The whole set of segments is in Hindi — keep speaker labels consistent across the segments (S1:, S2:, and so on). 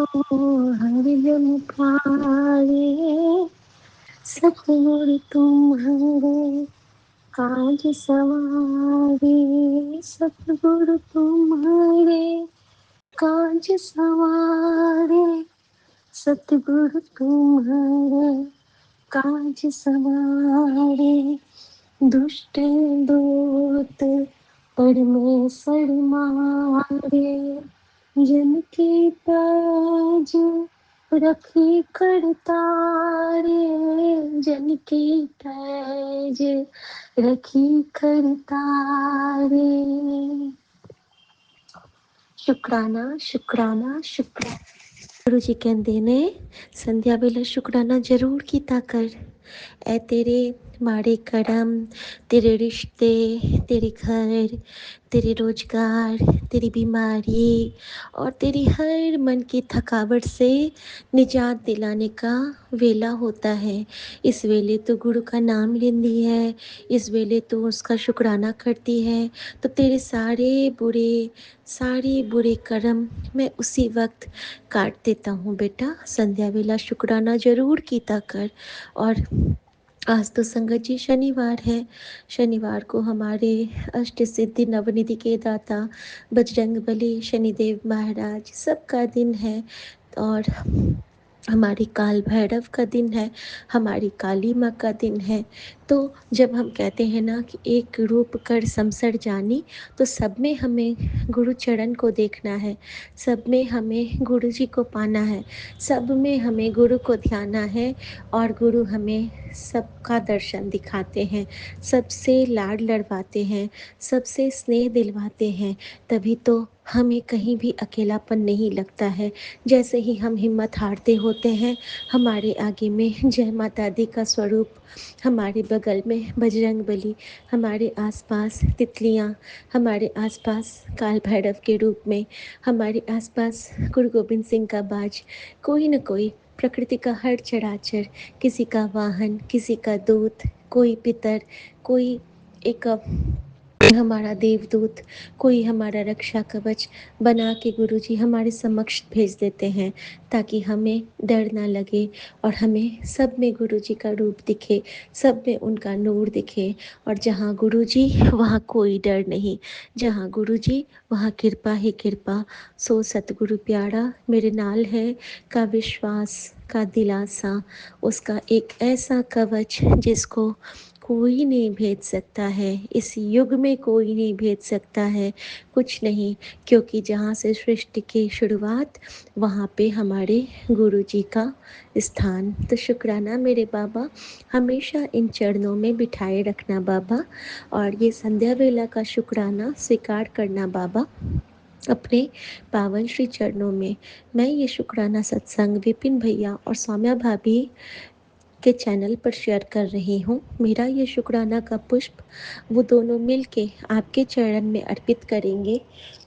S1: हरिजन प्यारे, सतगुरु तुम्हारे काज सवारे, सतगुरु तुम्हारे काज सवारे, सतगुरु तुम्हारे काज सवारे। दुष्ट दूत परमेश्वर मारे, जन की पैज रखी करतारे, जन की पैज रखी करतारे। शुक्राना शुक्राना शुक्राना। गुरु जी कहते ने संध्या वेले शुक्राना जरूर कीता कर। ऐ तेरे माड़े करम, तेरे रिश्ते, तेरे घर, तेरे रोजगार, तेरी बीमारी और तेरी हर मन की थकावट से निजात दिलाने का वेला होता है। इस वेले तो गुरु का नाम लेंदी है, इस वेले तो उसका शुक्राना करती है, तो तेरे सारे बुरे कर्म मैं उसी वक्त काट देता हूँ बेटा। संध्या वेला शुक्राना जरूर कीता कर। और आज तो संगत जी शनिवार है। शनिवार को हमारे अष्ट सिद्धि नवनिधि के दाता बजरंगबली शनिदेव महाराज सबका दिन है। और हमारी काल भैरव का दिन है, हमारी काली माँ का दिन है। तो जब हम कहते हैं ना कि एक रूप कर समसर जानी, तो सब में हमें गुरु चरण को देखना है, सब में हमें गुरु जी को पाना है, सब में हमें गुरु को ध्याना है। और गुरु हमें सबका दर्शन दिखाते हैं, सबसे लाड लड़वाते हैं, सबसे स्नेह दिलवाते हैं। तभी तो हमें कहीं भी अकेलापन नहीं लगता है। जैसे ही हम हिम्मत हारते होते हैं, हमारे आगे में जय माता दी का स्वरूप, हमारे बगल में बजरंगबली, हमारे आसपास तितलियाँ, हमारे आसपास काल भैरव के रूप में, हमारे आसपास गुरु गोबिंद सिंह का बाज, कोई न कोई प्रकृति का हर चराचर, किसी का वाहन, किसी का दूत, कोई पितर, कोई एक हमारा देवदूत, कोई हमारा रक्षा कवच बना के गुरुजी हमारे समक्ष भेज देते हैं, ताकि हमें डर ना लगे और हमें सब में गुरुजी का रूप दिखे, सब में उनका नूर दिखे। और जहाँ गुरुजी वहाँ कोई डर नहीं, जहाँ गुरुजी वहाँ कृपा ही कृपा। सो सतगुरु प्यारा मेरे नाल है का विश्वास का दिलासा, उसका एक ऐसा कवच जिसको कोई नहीं भेज सकता है, इस युग में कोई नहीं भेज सकता है, कुछ नहीं। क्योंकि जहाँ से सृष्टि की शुरुआत, वहाँ पे हमारे गुरु जी का स्थान। तो शुक्राना मेरे बाबा, हमेशा इन चरणों में बिठाए रखना बाबा। और ये संध्या वेला का शुक्राना स्वीकार करना बाबा। अपने पावन श्री चरणों में मैं ये शुक्राना सत्संग विपिन भैया और सौम्या भाभी के चैनल पर शेयर कर रही हूँ। मेरा ये शुक्राना का पुष्प वो दोनों मिल के आपके चरण में अर्पित करेंगे।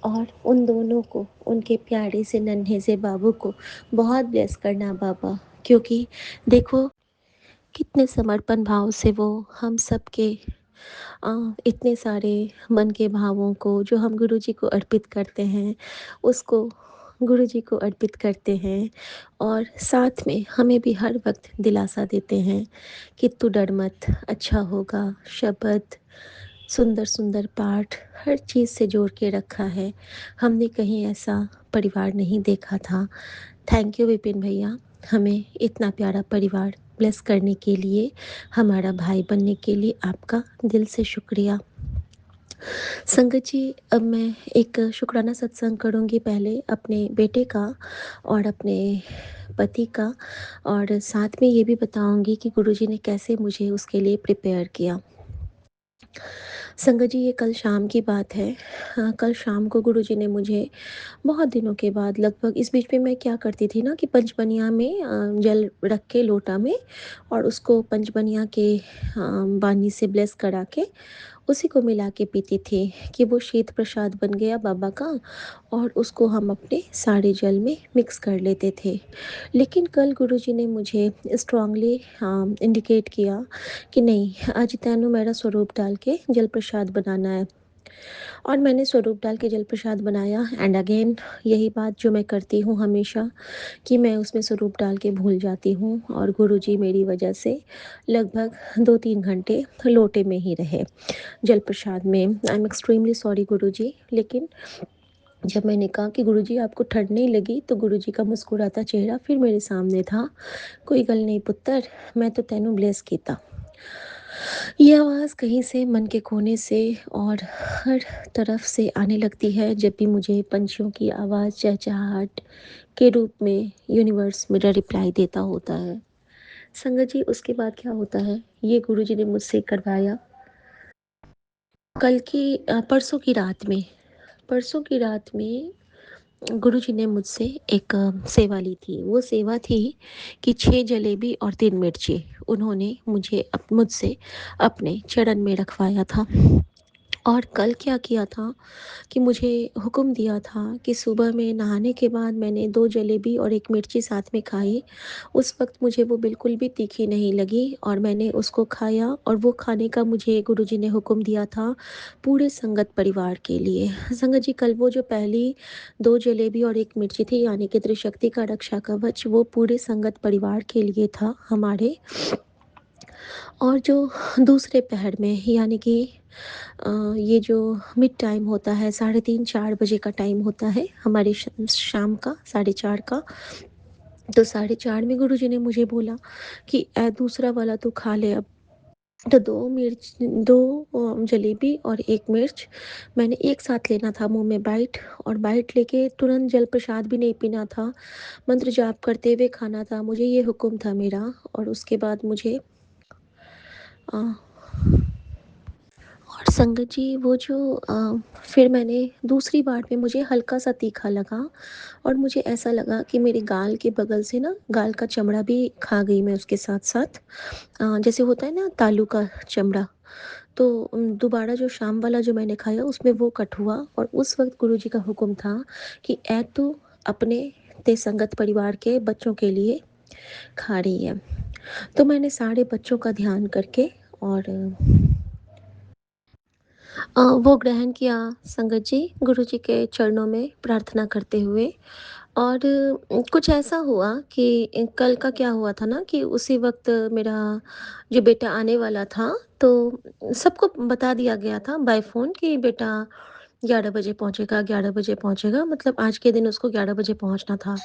S1: और उन दोनों को, उनके प्यारे से नन्हे से बाबू को बहुत ब्लेस करना बाबा। क्योंकि देखो कितने समर्पण भाव से वो हम सब के इतने सारे मन के भावों को जो हम गुरु जी को अर्पित करते हैं, उसको गुरु जी को अर्पित करते हैं। और साथ में हमें भी हर वक्त दिलासा देते हैं कि तू डर मत, अच्छा होगा। शब्द, सुंदर सुंदर पाठ, हर चीज़ से जोड़ के रखा है। हमने कहीं ऐसा परिवार नहीं देखा था। थैंक यू विपिन भैया, हमें इतना प्यारा परिवार ब्लेस करने के लिए, हमारा भाई बनने के लिए आपका दिल से शुक्रिया। संगत जी, अब मैं एक शुक्राना सत्संग करूँगी, पहले अपने बेटे का और अपने पति का, और साथ में ये भी बताऊँगी कि गुरुजी ने कैसे मुझे उसके लिए प्रिपेयर किया। संगत जी, ये कल शाम की बात है। कल शाम को गुरुजी ने मुझे बहुत दिनों के बाद, लगभग इस बीच में मैं क्या करती थी ना कि पंचबनिया में जल रख के लोटा में, और उसको पंचबनिया के बानी से ब्लेस करा के उसी को मिला के पीती थी कि वो शीत प्रसाद बन गया बाबा का, और उसको हम अपने सारे जल में मिक्स कर लेते थे। लेकिन कल गुरुजी ने मुझे स्ट्रांगली इंडिकेट किया कि नहीं, आज तैनू मेरा स्वरूप डाल के जल प्रसाद बनाना है। और मैंने स्वरूप डाल के जल प्रसाद बनाया एंड अगेन यही बात जो मैं करती हूँ हमेशा कि मैं उसमें स्वरूप डाल के भूल जाती हूँ और गुरुजी मेरी वजह से लगभग 2-3 घंटे लोटे में ही रहे जल प्रसाद में। आई एम एक्सट्रीमली सॉरी गुरुजी। लेकिन जब मैंने कहा कि गुरुजी आपको ठंड नहीं लगी, तो गुरुजी का मुस्कुराता चेहरा फिर मेरे सामने था। कोई गल नहीं पुत्तर, मैं तो तेनू ब्लेस कीता। ये आवाज़ कहीं से मन के कोने से और हर तरफ से आने लगती है जब भी मुझे पंछियों की आवाज़ चहचहाहट के रूप में यूनिवर्स मेरा रिप्लाई देता होता है। संगत जी, उसके बाद क्या होता है, ये गुरुजी ने मुझसे करवाया कल की परसों की रात में गुरुजी ने मुझसे एक सेवा ली थी। वो सेवा थी कि 6 जलेबी और 3 मिर्ची उन्होंने मुझसे अपने चरण में रखवाया था। और कल क्या किया था कि मुझे हुक्म दिया था कि सुबह में नहाने के बाद मैंने 2 जलेबी और 1 मिर्ची साथ में खाई। उस वक़्त मुझे वो बिल्कुल भी तीखी नहीं लगी और मैंने उसको खाया और वो खाने का मुझे गुरुजी ने हुक्म दिया था पूरे संगत परिवार के लिए। संगत जी, कल वो जो पहली 2 जलेबी और 1 मिर्ची थी यानी कि त्रिशक्ति का रक्षा कवच, वो पूरे संगत परिवार के लिए था हमारे। और जो दूसरे पहर में यानी कि ये जो मिड टाइम होता है, 3:30-4 बजे का टाइम होता है हमारे शाम का 4:30 का। तो 4:30 में गुरुजी ने मुझे बोला कि दूसरा वाला तू खा ले अब। तो 2 जलेबी और 1 मिर्च मैंने एक साथ लेना था मुँह में बाइट, और बाइट लेके तुरंत जल प्रसाद भी नहीं पीना था, मंत्र जाप करते हुए खाना था। मुझे ये हुक्म था मेरा। और उसके बाद मुझे अ और संगत जी, वो जो फिर मैंने दूसरी बार में मुझे हल्का-सा तीखा लगा और मुझे ऐसा लगा कि मेरे गाल के बगल से ना गाल का चमड़ा भी खा गई मैं उसके साथ-साथ। जैसे होता है ना तालू का चमड़ा, तो दोबारा जो शाम वाला जो मैंने खाया उसमें वो कट हुआ। और उस वक़्त गुरुजी का हुक्म था कि तू अपने ते संगत परिवार के बच्चों के लिए खा रही है। तो मैंने सारे बच्चों का ध्यान करके और वो ग्रहण किया संगत जी, गुरुजी के चरणों में प्रार्थना करते हुए। और कुछ ऐसा हुआ कि कल का क्या हुआ था ना कि उसी वक़्त मेरा जो बेटा आने वाला था, तो सबको बता दिया गया था बाय फ़ोन कि बेटा 11 बजे पहुँचेगा, 11 बजे पहुँचेगा, मतलब आज के दिन उसको 11 बजे पहुँचना था।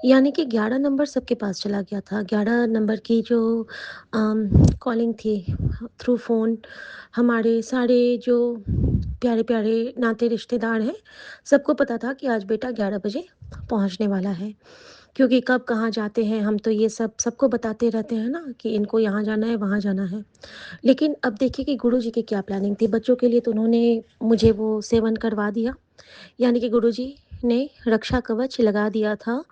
S1: यानी कि 11 नंबर सबके पास चला गया था। 11 नंबर की जो कॉलिंग थी थ्रू फ़ोन, हमारे सारे जो प्यारे-प्यारे नाते रिश्तेदार हैं, सबको पता था कि आज बेटा 11 बजे पहुँचने वाला है। क्योंकि कब कहाँ जाते हैं हम तो ये सब सबको बताते रहते हैं ना कि इनको यहाँ जाना है, वहाँ जाना है। लेकिन अब देखिए कि गुरुजी की क्या प्लानिंग थी बच्चों के लिए, तो उन्होंने मुझे वो सेवन करवा दिया। यानी कि गुरुजी ने रक्षा कवच लगा दिया था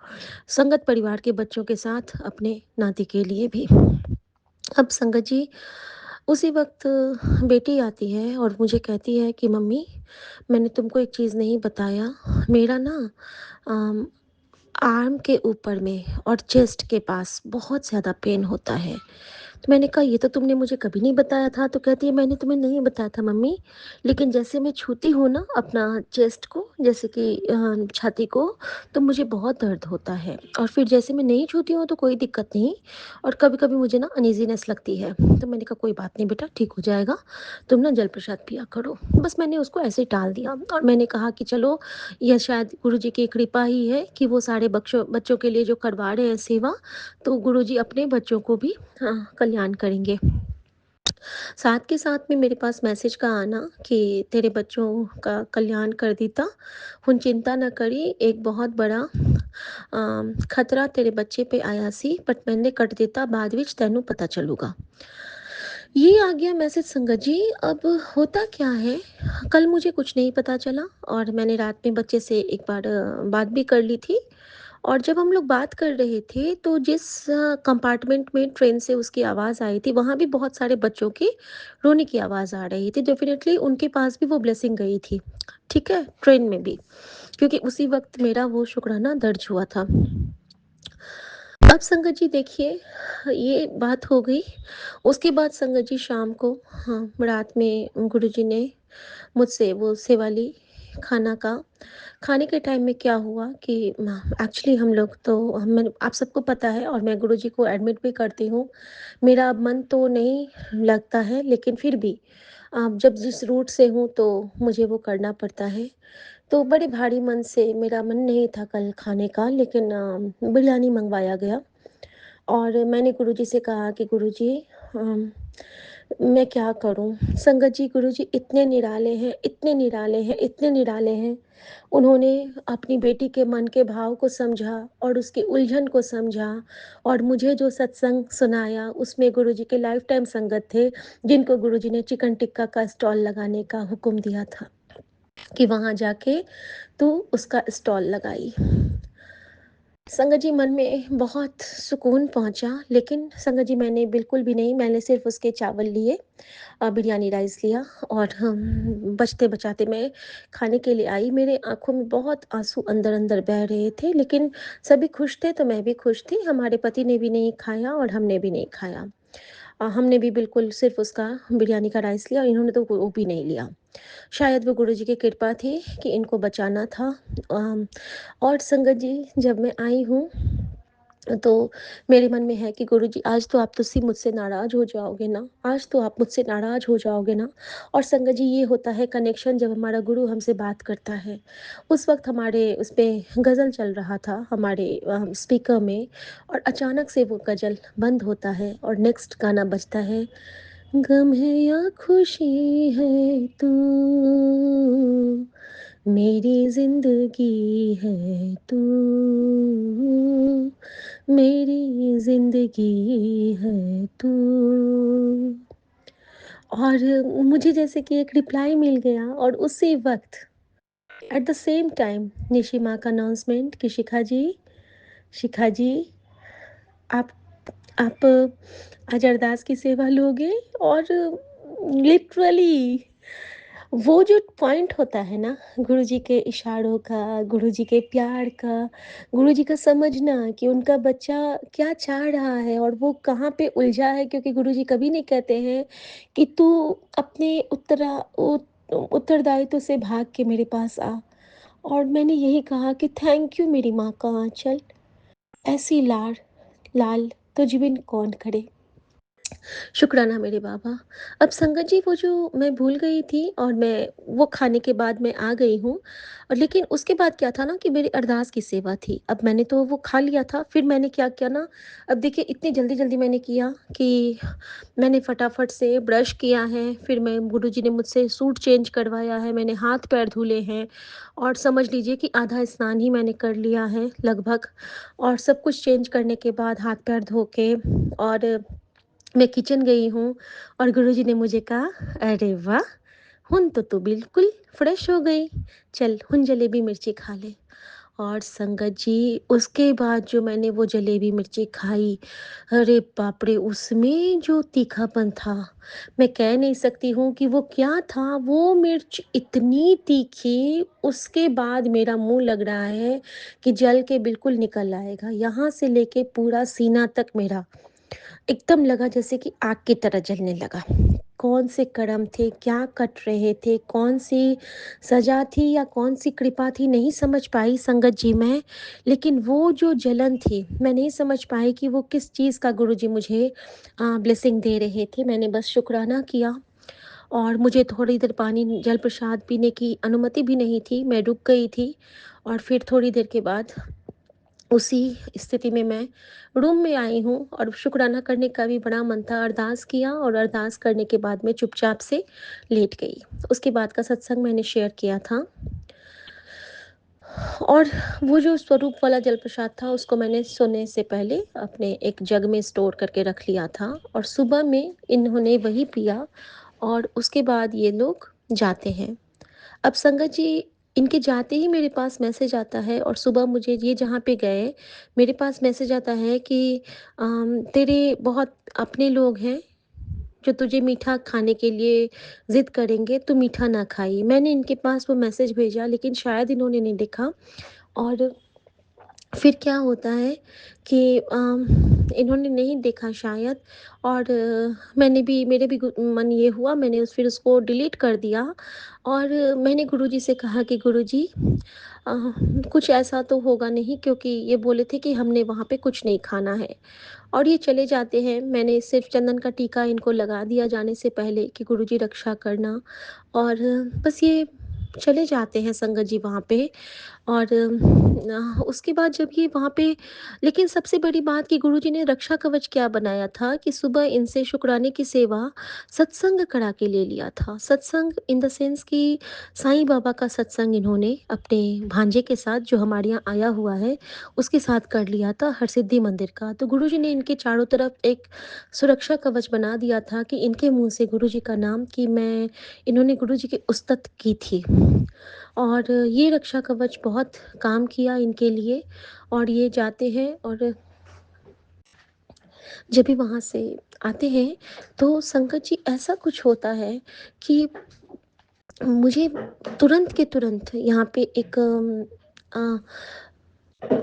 S1: संगत परिवार के बच्चों के साथ अपने नाती के लिए भी। अब संगत जी, उसी वक़्त बेटी आती है और मुझे कहती है कि मम्मी, मैंने तुमको एक चीज़ नहीं बताया, मेरा ना अम, आर्म के ऊपर में और चेस्ट के पास बहुत ज़्यादा पेन होता है। तो मैंने कहा ये तो तुमने मुझे कभी नहीं बताया था। तो कहती है मैंने तुम्हें नहीं बताया था मम्मी, लेकिन जैसे मैं छूती हूँ ना अपना चेस्ट को, जैसे कि छाती को, तो मुझे बहुत दर्द होता है और फिर जैसे मैं नहीं छूती हूँ तो कोई दिक्कत नहीं, और कभी-कभी मुझे ना अनईज़ीनेस लगती है। तो मैंने कहा कोई बात नहीं बेटा, ठीक हो जाएगा, तुम ना जल प्रसाद पिया करो। बस मैंने उसको ऐसे ही टाल दिया और मैंने कहा कि चलो, यह शायद गुरुजी की कृपा ही है कि वो सारे बच्चों बच्चों के लिए जो करवा रहे हैं सेवा, तो गुरुजी अपने बच्चों को भी कल्याण करेंगे। साथ के साथ में मेरे पास मैसेज का आना कि तेरे बच्चों का कल्याण कर दीता, हुन चिंता न करी, एक बहुत बड़ा खतरा तेरे बच्चे पे आया सी, बट मैंने कट दिता, बाद विच तैनू पता चलूगा। ये आ गया मैसेज संगत जी। अब होता क्या है, कल मुझे कुछ नहीं पता चला और मैंने रात में बच्चे से एक बार बात भी कर ली थी। और जब हम लोग बात कर रहे थे तो जिस कंपार्टमेंट में ट्रेन से उसकी आवाज़ आई थी, वहाँ भी बहुत सारे बच्चों की रोने की आवाज़ आ रही थी। डेफ़िनेटली उनके पास भी वो ब्लेसिंग गई थी, ठीक है? ट्रेन में भी, क्योंकि उसी वक़्त मेरा वो शुक्राना दर्ज हुआ था। अब संगत जी देखिए, ये बात हो गई। उसके बाद संगत जी शाम को, हाँ, रात में गुरुजी ने मुझसे वो सेवाली खाना का खाने के टाइम में क्या हुआ कि एक्चुअली हम लोग तो हम आप सबको पता है और मैं गुरुजी को एडमिट भी करती हूँ। मेरा अब मन तो नहीं लगता है, लेकिन फिर भी जब जिस रूट से हूँ तो मुझे वो करना पड़ता है। तो बड़े भारी मन से मेरा मन नहीं था कल खाने का, लेकिन बिरयानी मँगवाया गया और मैंने गुरुजी से कहा कि गुरुजी अम, मैं क्या करूं। संगत जी, गुरुजी इतने निराले हैं, इतने निराले हैं, इतने निराले हैं। उन्होंने अपनी बेटी के मन के भाव को समझा और उसकी उलझन को समझा और मुझे जो सत्संग सुनाया उसमें गुरुजी के लाइफ टाइम संगत थे, जिनको गुरुजी ने चिकन टिक्का का स्टॉल लगाने का हुक्म दिया था कि वहां जाके तू उसका स्टॉल लगाई। संगत जी, मन में बहुत सुकून पहुंचा, लेकिन संगत जी मैंने बिल्कुल भी नहीं, मैंने सिर्फ उसके चावल लिए, बिरयानी राइस लिया और बचते बचाते मैं खाने के लिए आई। मेरे आंखों में बहुत आंसू अंदर अंदर बह रहे थे, लेकिन सभी खुश थे तो मैं भी खुश थी। हमारे पति ने भी नहीं खाया और हमने भी नहीं खाया। हमने भी बिल्कुल सिर्फ उसका बिरयानी का राइस लिया, इन्होंने तो वो भी नहीं लिया। शायद वो गुरुजी की कृपा थी कि इनको बचाना था। और संगत जी, जब मैं आई हूँ तो मेरे मन में है कि गुरुजी आज तो आप तुझसे मुझसे नाराज़ हो जाओगे ना, आज तो आप मुझसे नाराज़ हो जाओगे ना। और संगत जी, ये होता है कनेक्शन जब हमारा गुरु हमसे बात करता है। उस वक़्त हमारे उस पे गज़ल चल रहा था हमारे स्पीकर में, और अचानक से वो गज़ल बंद होता है और नेक्स्ट गाना बजता है, गम है या खुशी है तू, मेरी ज़िंदगी है तू, मेरी ज़िंदगी है तू। और मुझे जैसे कि एक रिप्लाई मिल गया और उसी वक़्त at the same time Nishi माँ का अनाउंसमेंट कि शिखा जी, आप आप आज अरदास की सेवा लोगे। और लिटरली वो जो पॉइंट होता है ना, गुरुजी के इशारों का, गुरुजी के प्यार का, गुरुजी का समझना कि उनका बच्चा क्या चाह रहा है और वो कहाँ पे उलझा है, क्योंकि गुरुजी कभी नहीं कहते हैं कि तू अपने उत्तरदायित्व से भाग के मेरे पास आ। और मैंने यही कहा कि थैंक यू मेरी माँ का आंचल, ऐसी लाल तुझ बिन कौन करे। शुक्राना मेरे बाबा। अब संगत जी, वो जो मैं भूल गई थी और मैं वो खाने के बाद मैं आ गई हूँ, और लेकिन उसके बाद क्या था ना कि मेरी अरदास की सेवा थी। अब मैंने तो वो खा लिया था, फिर मैंने क्या किया ना, अब देखिए इतनी जल्दी-जल्दी मैंने किया कि मैंने फटाफट से ब्रश किया है, फिर मैं गुरुजी ने मुझसे सूट चेंज करवाया है, मैंने हाथ-पैर धुले हैं और समझ लीजिए कि आधा स्नान ही मैंने कर लिया है लगभग। और सब कुछ चेंज करने के बाद हाथ-पैर धो के और मैं किचन गई हूँ और गुरुजी ने मुझे कहा, अरे वाह! हुन तो तू बिल्कुल फ्रेश हो गई, चल हुन जलेबी मिर्ची खा ले। और संगत जी, उसके बाद जो मैंने वो जलेबी मिर्ची खाई, अरे बाप रे! उसमें जो तीखापन था, मैं कह नहीं सकती हूँ कि वो क्या था। वो मिर्च इतनी तीखी, उसके बाद मेरा मुँह लग रहा है कि जल के बिल्कुल निकल आएगा। यहाँ से लेके पूरा सीना तक मेरा एकदम लगा जैसे कि आग की तरह जलने लगा। कौन से कर्म थे, क्या कट रहे थे, कौन-सी सज़ा थी या कौन-सी कृपा थी, नहीं समझ पाई संगत जी मैं। लेकिन वो जो जलन थी, मैं नहीं समझ पाई कि वो किस चीज़ का गुरुजी मुझे ब्लेसिंग दे रहे थे। मैंने बस शुकराना किया और मुझे थोड़ी देर पानी जल प्रसाद पीने की अनुमति भी नहीं थी, मैं रुक गई थी। और फिर थोड़ी देर के बाद उसी स्थिति में मैं रूम में आई हूँ और शुक्राना करने का भी बड़ा मन था, अरदास किया और अरदास करने के बाद मैं चुपचाप से लेट गई। उसके बाद का सत्संग मैंने शेयर किया था। और वो जो स्वरूप वाला जल प्रसाद था उसको मैंने सोने से पहले अपने एक जग में स्टोर करके रख लिया था और सुबह में इन्होंने वही पिया और उसके बाद ये लोग जाते हैं। अब संगत जी, इनके जाते ही मेरे पास मैसेज आता है और सुबह मुझे ये जहाँ पे गए, मेरे पास मैसेज आता है कि तेरे बहुत अपने लोग हैं जो तुझे मीठा खाने के लिए ज़िद करेंगे, तू मीठा ना खाइए। मैंने इनके पास वो मैसेज भेजा, लेकिन शायद इन्होंने नहीं देखा। और फिर क्या होता है कि इन्होंने नहीं देखा शायद, और मैंने भी मेरे भी मन ये हुआ, मैंने फिर उसको डिलीट कर दिया। और मैंने गुरुजी से कहा कि गुरुजी, अ, कुछ ऐसा तो होगा नहीं, क्योंकि ये बोले थे कि हमने वहाँ पे कुछ नहीं खाना है और ये चले जाते हैं। मैंने सिर्फ चंदन का टीका इनको लगा दिया जाने से पहले कि गुरुजी रक्षा करना, और बस ये चले जाते हैं संगत जी वहाँ पे। और उसके बाद जब ये वहाँ पे, लेकिन सबसे बड़ी बात कि गुरुजी ने रक्षा कवच क्या बनाया था कि सुबह इनसे शुक्राने की सेवा सत्संग करा के ले लिया था। सत्संग इन द सेंस कि साईं बाबा का सत्संग इन्होंने अपने भांजे के साथ, जो हमारे यहाँ आया हुआ है, उसके साथ कर लिया था हरसिद्धि मंदिर का। तो गुरुजी ने इनके चारों तरफ एक सुरक्षा कवच बना दिया था कि इनके मुँह से गुरुजी का नाम, कि मैं इन्होंने गुरुजी की उस्तत की थी। और ये रक्षा कवच बहुत काम किया इनके लिए। और ये जाते हैं, और जब भी वहाँ से आते हैं तो संगत जी ऐसा कुछ होता है कि मुझे तुरंत के तुरंत यहाँ पे एक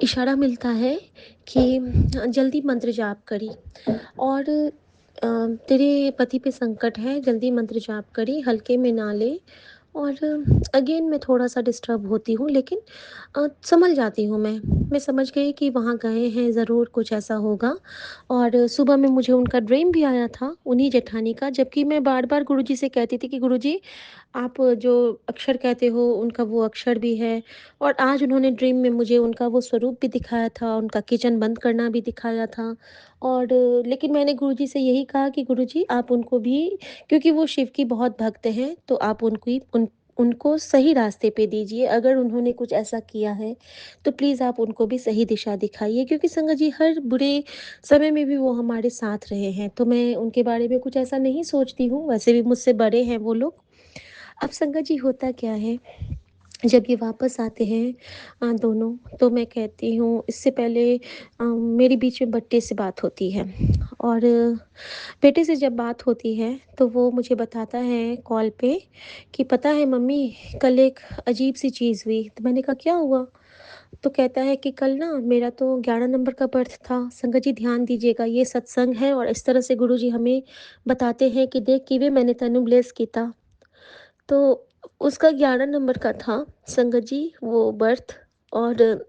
S1: इशारा मिलता है कि जल्दी मंत्र जाप करी, और तेरे पति पे संकट है, जल्दी मंत्र जाप करी, हल्के में ना ले। और अगेन मैं थोड़ा-सा डिस्टर्ब होती हूँ, लेकिन सँभल जाती हूँ मैं। मैं समझ गई कि वहाँ गए हैं, ज़रूर कुछ ऐसा होगा। और सुबह में मुझे उनका ड्रीम भी आया था, उन्हीं जेठानी का, जबकि मैं बार-बार गुरुजी से कहती थी कि गुरुजी, आप जो अक्षर कहते हो उनका वो अक्षर भी है। और आज उन्होंने ड्रीम में मुझे उनका वो स्वरूप भी दिखाया था, उनका किचन बंद करना भी दिखाया था। और लेकिन मैंने गुरुजी से यही कहा कि गुरुजी, आप उनको भी, क्योंकि वो शिव की बहुत भक्त हैं, तो आप उनको ही उनको सही रास्ते पे दीजिए। अगर उन्होंने कुछ ऐसा किया है, तो प्लीज़ आप उनको भी सही दिशा दिखाइए, क्योंकि संगत जी हर बुरे समय में भी वो हमारे साथ रहे हैं। तो मैं उनके बारे में कुछ ऐसा नहीं सोचती हूँ, वैसे भी मुझसे बड़े हैं वो लोग। अब संगत जी होता क्या है, जब ये वापस आते हैं दोनों, तो मैं कहती हूँ, इससे पहले मेरे बीच में बट्टे से बात होती है। और बेटे से जब बात होती है तो वो मुझे बताता है कॉल पे कि पता है मम्मी, कल एक अजीब सी चीज़ हुई। तो मैंने कहा क्या हुआ? तो कहता है कि कल ना मेरा तो 11 नंबर का बर्थ था। संगत जी ध्यान दीजिएगा, ये सत्संग है और इस तरह से गुरुजी हमें बताते हैं कि देख किवे मैंने तेनू ब्लेस किया। तो उसका 11 नंबर का था संगत जी वो बर्थ। और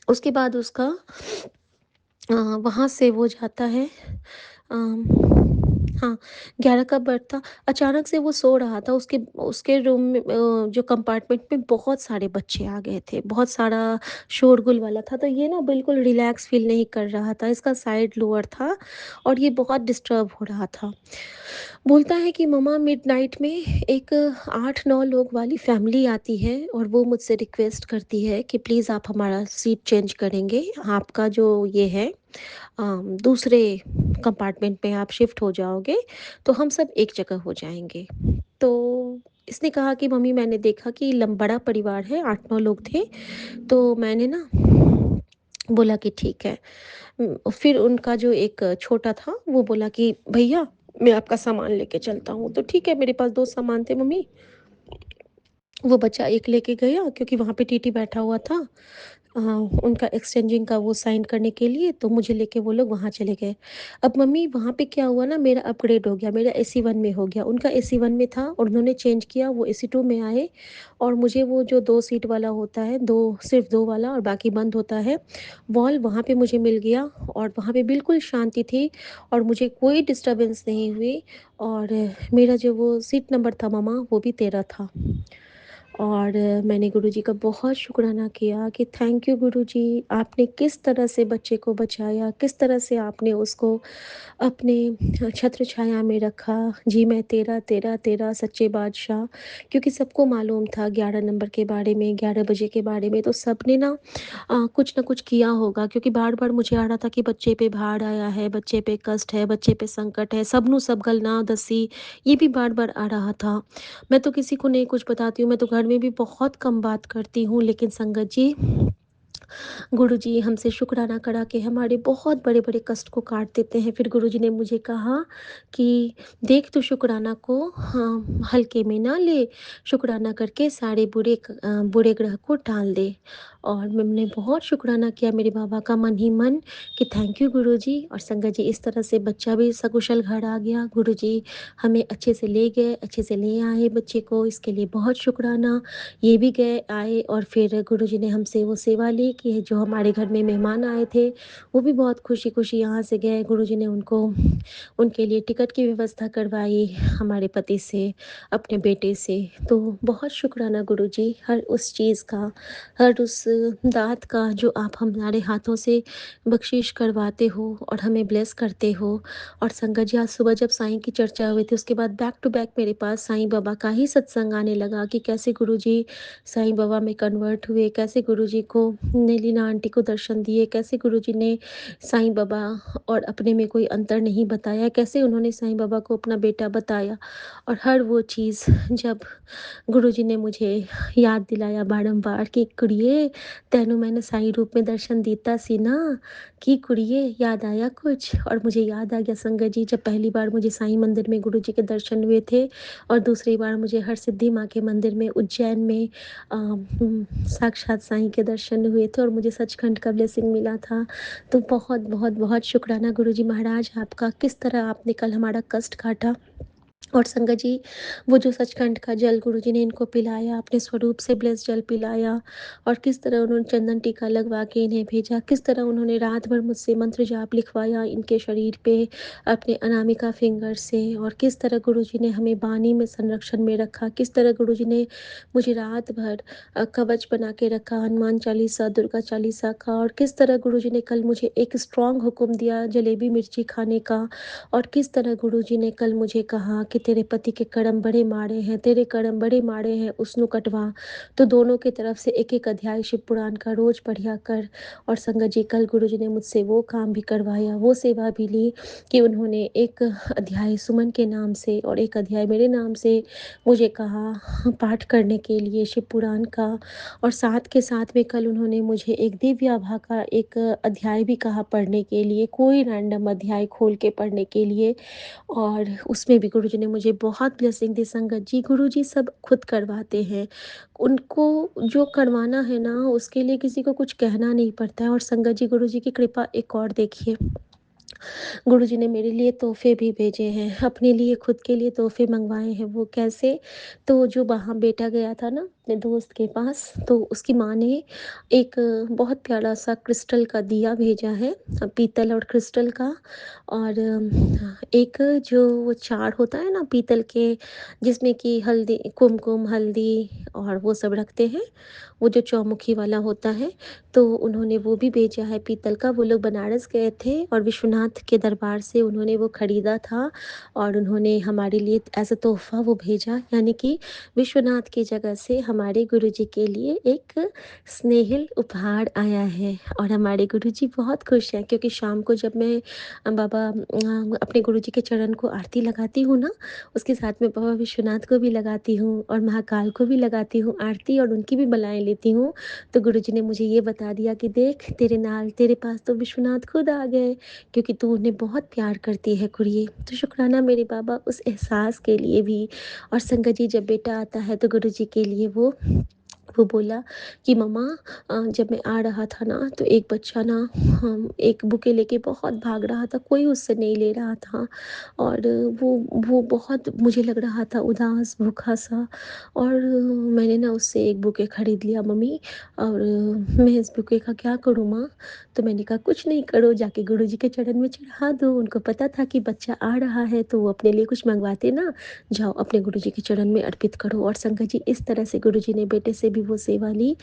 S1: उसके बाद उसका वहाँ से वो जाता है, अम, हाँ, 11 का बर्थ था। अचानक से वो सो रहा था, उसके उसके रूम में जो कंपार्टमेंट में बहुत सारे बच्चे आ गए थे, बहुत सारा शोरगुल वाला था, तो ये ना बिल्कुल रिलैक्स फ़ील नहीं कर रहा था, इसका साइड लोअर था और ये बहुत डिस्टर्ब हो रहा था। बोलता है कि मम्मा, मिडनाइट में एक 8-9 लोग वाली फैमिली आती है और वो मुझसे रिक्वेस्ट करती है कि प्लीज़ आप हमारा सीट चेंज करेंगे, आपका जो ये है दूसरे कंपार्टमेंट में आप शिफ्ट हो जाओगे, तो हम सब एक जगह हो जाएँगे। तो इसने कहा कि मम्मी, मैंने देखा कि बड़ा परिवार है, 8-9 लोग थे, तो मैंने ना बोला कि ठीक है। फिर उनका जो एक छोटा था वो बोला कि भैया, मैं आपका सामान लेके चलता हूँ। तो ठीक है, मेरे पास 2 सामान थे मम्मी, वो बच्चा एक लेके गया क्योंकि वहाँ पे टीटी बैठा हुआ था अ, उनका एक्सचेंजिंग का वो साइन करने के लिए, तो मुझे लेके वो लोग वहाँ चले गए। अब मम्मी, वहाँ पे क्या हुआ ना, मेरा अपग्रेड हो गया, मेरा एसी 1 में हो गया, उनका एसी 1 में था और उन्होंने चेंज किया, वो एसी 2 में आए। और मुझे वो जो 2 सीट वाला होता है, 2 सिर्फ़ 2 वाला और बाकी बंद होता है, वॉल वहाँ पे मुझे मिल गया और वहाँ पे बिल्कुल शांति थी और मुझे कोई डिस्टर्बेंस नहीं हुई। और मेरा जो वो सीट नंबर था मम्मा, वो भी 13 था। और मैंने गुरुजी का बहुत शुक्राना किया कि थैंक यू गुरुजी, आपने किस तरह से बच्चे को बचाया, किस तरह से आपने उसको अपने छत्र छाया में रखा। जी मैं तेरा तेरा तेरा सच्चे बादशाह। क्योंकि सबको मालूम था 11 नंबर के बारे में, 11 बजे के बारे में, तो सबने ना कुछ ना कुछ किया होगा, क्योंकि बार-बार मुझे आ रहा था कि बच्चे पे भार आया है, बच्चे पे कष्ट है, बच्चे पे संकट है, सबनू सब गल ना दसी, ये भी बार-बार आ रहा था। मैं तो किसी को नहीं कुछ बताती हूँ, मैं तो घर में भी बहुत कम बात करती हूँ, लेकिन संगत जी, गुरुजी हमसे शुक्राना करा के हमारे बहुत बड़े-बड़े कष्ट को काट देते हैं। फिर गुरुजी ने मुझे कहा कि देख तू शुक्राना को हल्के में ना ले, शुक्राना करके सारे बुरे ग्रह को टाल दे। और मैंने बहुत शुक्राना किया मेरे बाबा का मन ही मन कि थैंक यू गुरुजी। और संगत जी इस तरह से बच्चा भी सकुशल घर आ गया। गुरुजी हमें अच्छे से ले गए, अच्छे से ले आए बच्चे को, इसके लिए बहुत शुक्राना। ये भी गए आए और फिर गुरुजी ने हमसे वो सेवा ली कि जो हमारे घर में मेहमान आए थे, वो भी बहुत खुशी-खुशी यहाँ से गए। गुरुजी ने उनके लिए टिकट की व्यवस्था करवाई हमारे पति से, अपने बेटे से। तो बहुत शुक्राना गुरुजी हर उस चीज़ का, हर उस दात का जो आप हमारे हाथों से बख्शीश करवाते हो और हमें ब्लेस करते हो। और संगत जी आज सुबह जब साईं की चर्चा हुई थी उसके बाद बैक टू बैक मेरे पास साईं बाबा का ही सत्संग आने लगा कि कैसे गुरुजी साईं बाबा में कन्वर्ट हुए, कैसे गुरुजी को ने लीना आंटी को दर्शन दिए, कैसे गुरुजी ने साईं बाबा और अपने में कोई अंतर नहीं बताया, कैसे उन्होंने साईं बाबा को अपना बेटा बताया। और हर वो चीज़ जब गुरुजी ने मुझे याद दिलाया बारंबार कि कुड़िए तेनू मैंने साईं रूप में दर्शन दिता सी ना, कि कुड़िए याद आया कुछ। और मुझे याद आ गया संगत जी जब पहली बार मुझे साईं मंदिर में गुरुजी के दर्शन हुए थे और दूसरी बार मुझे हरसिद्धि माँ के मंदिर में उज्जैन में साक्षात साईं के दर्शन हुए थे और मुझे सचखंड का ब्लेसिंग मिला था। तो बहुत बहुत बहुत शुक्राना गुरुजी महाराज आपका, किस तरह आपने कल हमारा कष्ट काटा। और संगत जी वो जो सचखंड का जल गुरुजी ने इनको पिलाया, अपने स्वरूप से ब्लेस जल पिलाया और किस तरह उन्होंने चंदन टीका लगवा के इन्हें भेजा, किस तरह उन्होंने रात भर मुझसे मंत्र जाप लिखवाया इनके शरीर पे अपने अनामिका फिंगर से। और किस तरह गुरुजी ने हमें बानी में संरक्षण में रखा, किस तरह गुरुजी ने मुझे रात भर कवच बना के रखा हनुमान चालीसा, दुर्गा चालीसा का। और किस तरह गुरुजी ने कल मुझे एक स्ट्रॉन्ग हुक्म दिया जलेबी मिर्ची खाने का। और किस तरह गुरुजी ने कल मुझे कहा कि तेरे पति के कर्म बड़े माड़े हैं, तेरे कर्म बड़े माड़े हैं, उसनु कटवा। तो दोनों की तरफ से एक-एक अध्याय शिव पुराण का रोज़ पढ़िया कर। और संगत जी कल गुरुजी ने मुझसे वो काम भी करवाया, वो सेवा भी ली कि उन्होंने एक अध्याय सुमन के नाम से और एक अध्याय मेरे नाम से मुझे कहा पाठ करने के लिए शिव पुराण का। और साथ के साथ में कल उन्होंने मुझे एक दिव्य आभा का एक अध्याय भी कहा पढ़ने के लिए, कोई रैंडम अध्याय खोल के पढ़ने के लिए। और उसमें भी गुरुजी ने मुझे बहुत ब्लेसिंग दी। संगत जी गुरुजी सब खुद करवाते हैं, उनको जो करवाना है ना उसके लिए किसी को कुछ कहना नहीं पड़ता है। और संगत जी गुरुजी की कृपा एक और देखिए, गुरुजी ने मेरे लिए तोहफ़े भी भेजे हैं, अपने लिए खुद के लिए तोहफ़े मँगवाए हैं। वो कैसे? तो जो वहाँ बेटा गया था ना अपने दोस्त के पास, तो उसकी माँ ने एक बहुत प्यारा-सा क्रिस्टल का दिया भेजा है, पीतल और क्रिस्टल का। और एक जो वो चार होता है ना पीतल के, जिसमें कि हल्दी, कुमकुम, हल्दी और वो सब रखते हैं, वो जो चौमुखी वाला होता है, तो उन्होंने वो भी भेजा है पीतल का। वो लोग बनारस गए थे और विश्वनाथ के दरबार से उन्होंने वो खरीदा था और उन्होंने हमारे लिए एज़ अ तोहफ़ा वो भेजा। यानी कि विश्वनाथ की जगह से हमारे गुरुजी के लिए एक स्नेहिल उपहार आया है। और हमारे गुरुजी बहुत खुश हैं क्योंकि शाम को जब मैं अपने गुरुजी के चरण को आरती लगाती हूँ ना, उसके साथ में बाबा विश्वनाथ को भी लगाती हूँ और महाकाल को भी लगाती हूँ आरती और उनकी भी बलाएँ लेती हूँ। तो गुरुजी ने मुझे ये बता दिया कि देख तेरे पास तो विश्वनाथ खुद आ गए क्योंकि तू उन्हें बहुत प्यार करती है कुड़िए। तो शुक्राना मेरे बाबा उस एहसास के लिए भी। और संगत जी जब बेटा आता है तो गुरुजी के लिए वो बोला कि मम्मा जब मैं आ रहा था ना तो एक बच्चा ना एक बुके लेके बहुत भाग रहा था, कोई उससे नहीं ले रहा था। और वो वो बहुत मुझे लग रहा था उदास भूखा सा। और मैंने ना उससे एक बुके खरीद लिया मम्मी। और मैं इस बुके का क्या करूँ माँ? तो मैंने कहा कुछ नहीं करो, जाके गुरुजी के चरण में चढ़ा दो। उनको पता था कि बच्चा आ रहा है तो वो अपने लिए कुछ मंगवाते ना, जाओ अपने गुरुजी के चरण में अर्पित करो। और संगत जी इस तरह से गुरुजी ने बेटे से भी वो सेवा ली,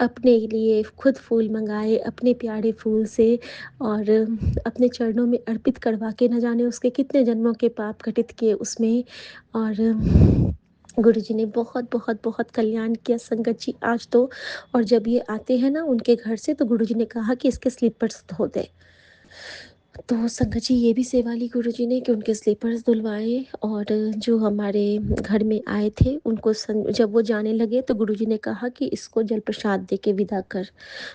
S1: अपने लिए खुद फूल मंगाए अपने प्यारे फूल से और अपने चरणों में अर्पित करवा के न जाने उसके कितने जन्मों के पाप घटित किए उसमें। और गुरुजी ने बहुत बहुत बहुत कल्याण किया संगत जी आज तो। और जब ये आते हैं ना उनके घर से तो गुरुजी ने कहा कि इसके स्लीपर्स धो दे। तो संगत जी ये भी सेवा ली गुरुजी ने कि उनके स्लीपर्स धुलवाए और जो हमारे घर में आए थे उनको जब वो जाने लगे तो गुरुजी ने कहा कि इसको जल प्रसाद दे के विदा कर।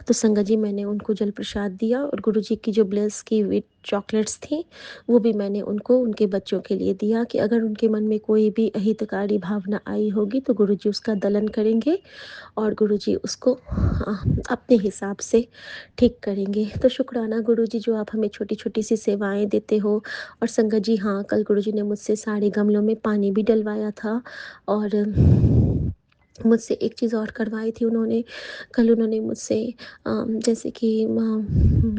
S1: तो संगत जी मैंने उनको जल प्रसाद दिया और गुरुजी की जो ब्लेस की हुई चॉकलेट्स थी वो भी मैंने उनको उनके बच्चों के लिए दिया कि अगर उनके मन में कोई भी अहितकारी भावना आई होगी तो गुरुजी उसका दलन करेंगे और गुरुजी उसको अपने हिसाब से ठीक करेंगे। तो शुक्राना गुरुजी जो आप हमें छोटी-छोटी सी सेवाएँ देते हो। और संगत जी हाँ, कल गुरुजी ने मुझसे सारे गमलों में पानी भी डलवाया था और मुझसे एक चीज़ और करवाई थी उन्होंने। कल उन्होंने मुझसे जैसे कि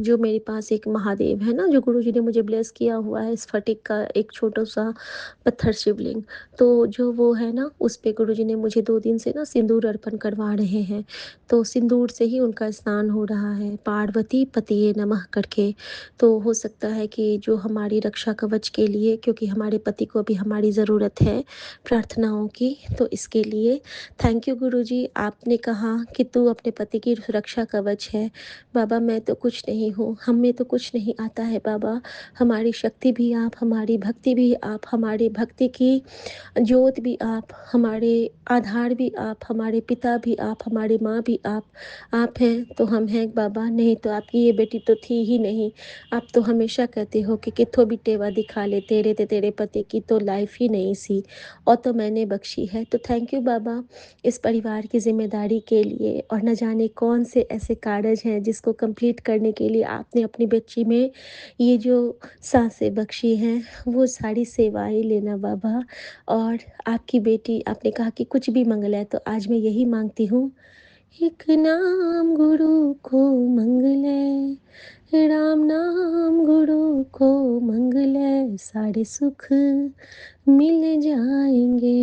S1: जो मेरे पास एक महादेव है ना, जो गुरुजी ने मुझे ब्लेस किया हुआ है स्फटिक का एक छोटा-सा पत्थर शिवलिंग, तो जो वो है ना, उस पे गुरुजी ने मुझे 2 दिन से ना सिंदूर अर्पण करवा रहे हैं। तो सिंदूर से ही उनका स्नान हो रहा है, पार्वती पतिये नमः करके। तो हो सकता है कि जो हमारी रक्षा कवच के लिए, क्योंकि हमारे पति को अभी हमारी ज़रूरत है प्रार्थनाओं की, तो इसके लिए थैंक यू गुरुजी। आपने कहा कि तू अपने पति की सुरक्षा कवच है। बाबा मैं तो कुछ नहीं हूँ, हम में तो कुछ नहीं आता है बाबा। हमारी शक्ति भी आप, हमारी भक्ति भी आप, हमारी भक्ति की ज्योत भी आप, हमारे आधार भी आप, हमारे पिता भी आप, हमारी माँ भी आप हैं तो हम हैं बाबा, नहीं तो आपकी ये बेटी तो थी ही नहीं। आप तो हमेशा कहते हो कि किथों भी टेवा दिखा ले, तेरे ते तेरे पति की तो लाइफ ही नहीं सी और तो मैंने बख्शी है। तो थैंक यू बाबा इस परिवार की ज़िम्मेदारी के लिए। और न जाने कौन से ऐसे कागज़ हैं जिसको कंप्लीट करने के लिए आपने अपनी बच्ची में ये जो साँसें बख्शी हैं, वो सारी सेवाएँ लेना बाबा। और आपकी बेटी, आपने कहा कि कुछ भी मंगला है, तो आज मैं यही माँगती हूँ, एक नाम गुरु को मंगले, राम नाम गुरु को मंगले, सारे सुख मिल जाएंगे।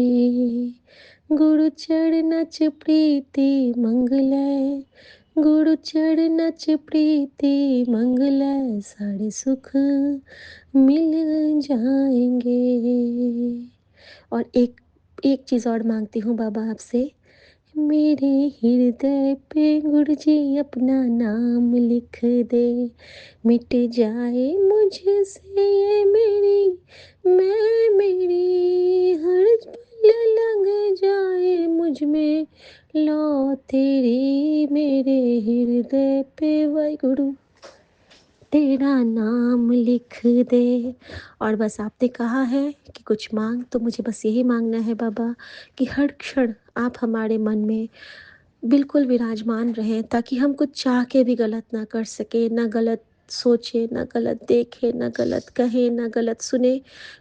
S1: गुरु चरणच प्रीति मंगले, गुरु चरणच प्रीति मंगले, सारे सुख मिल जाएंगे। और एक चीज़ और मांगती हूँ बाबा आपसे, मेरे हृदय पे गुरुजी अपना नाम लिख दे, मिट जाए मुझसे ये मेरी, मैं मेरी हर पल लग जाए मुझ में, लो तेरी मेरे हृदय पे वाहिगुरु तेरा नाम लिख दे। और बस आपने कहा है कि कुछ मांग, तो मुझे बस यही मांगना है बाबा कि हर क्षण आप हमारे मन में बिल्कुल विराजमान रहें, ताकि हम कुछ चाह के भी गलत ना कर सके, ना गलत सोचे, ना गलत देखे, ना गलत कहे, ना गलत सुने,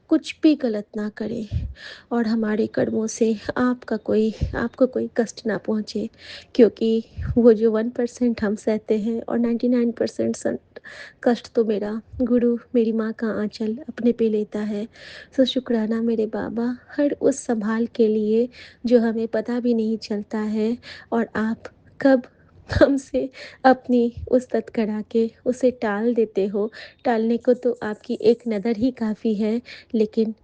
S1: कुछ भी गलत ना करें और हमारे कर्मों से आपको कोई कष्ट ना पहुँचे। क्योंकि वो जो 1% हम सहते हैं और 99% कष्ट तो मेरा गुरु, मेरी माँ का आंचल अपने पे लेता है। तो शुक्राना मेरे बाबा हर उस संभाल के लिए जो हमें पता भी नहीं चलता है और आप कब हमसे अपनी उस्तत करा के उसे टाल देते हो। टालने को तो आपकी एक नज़र ही काफ़ी है, लेकिन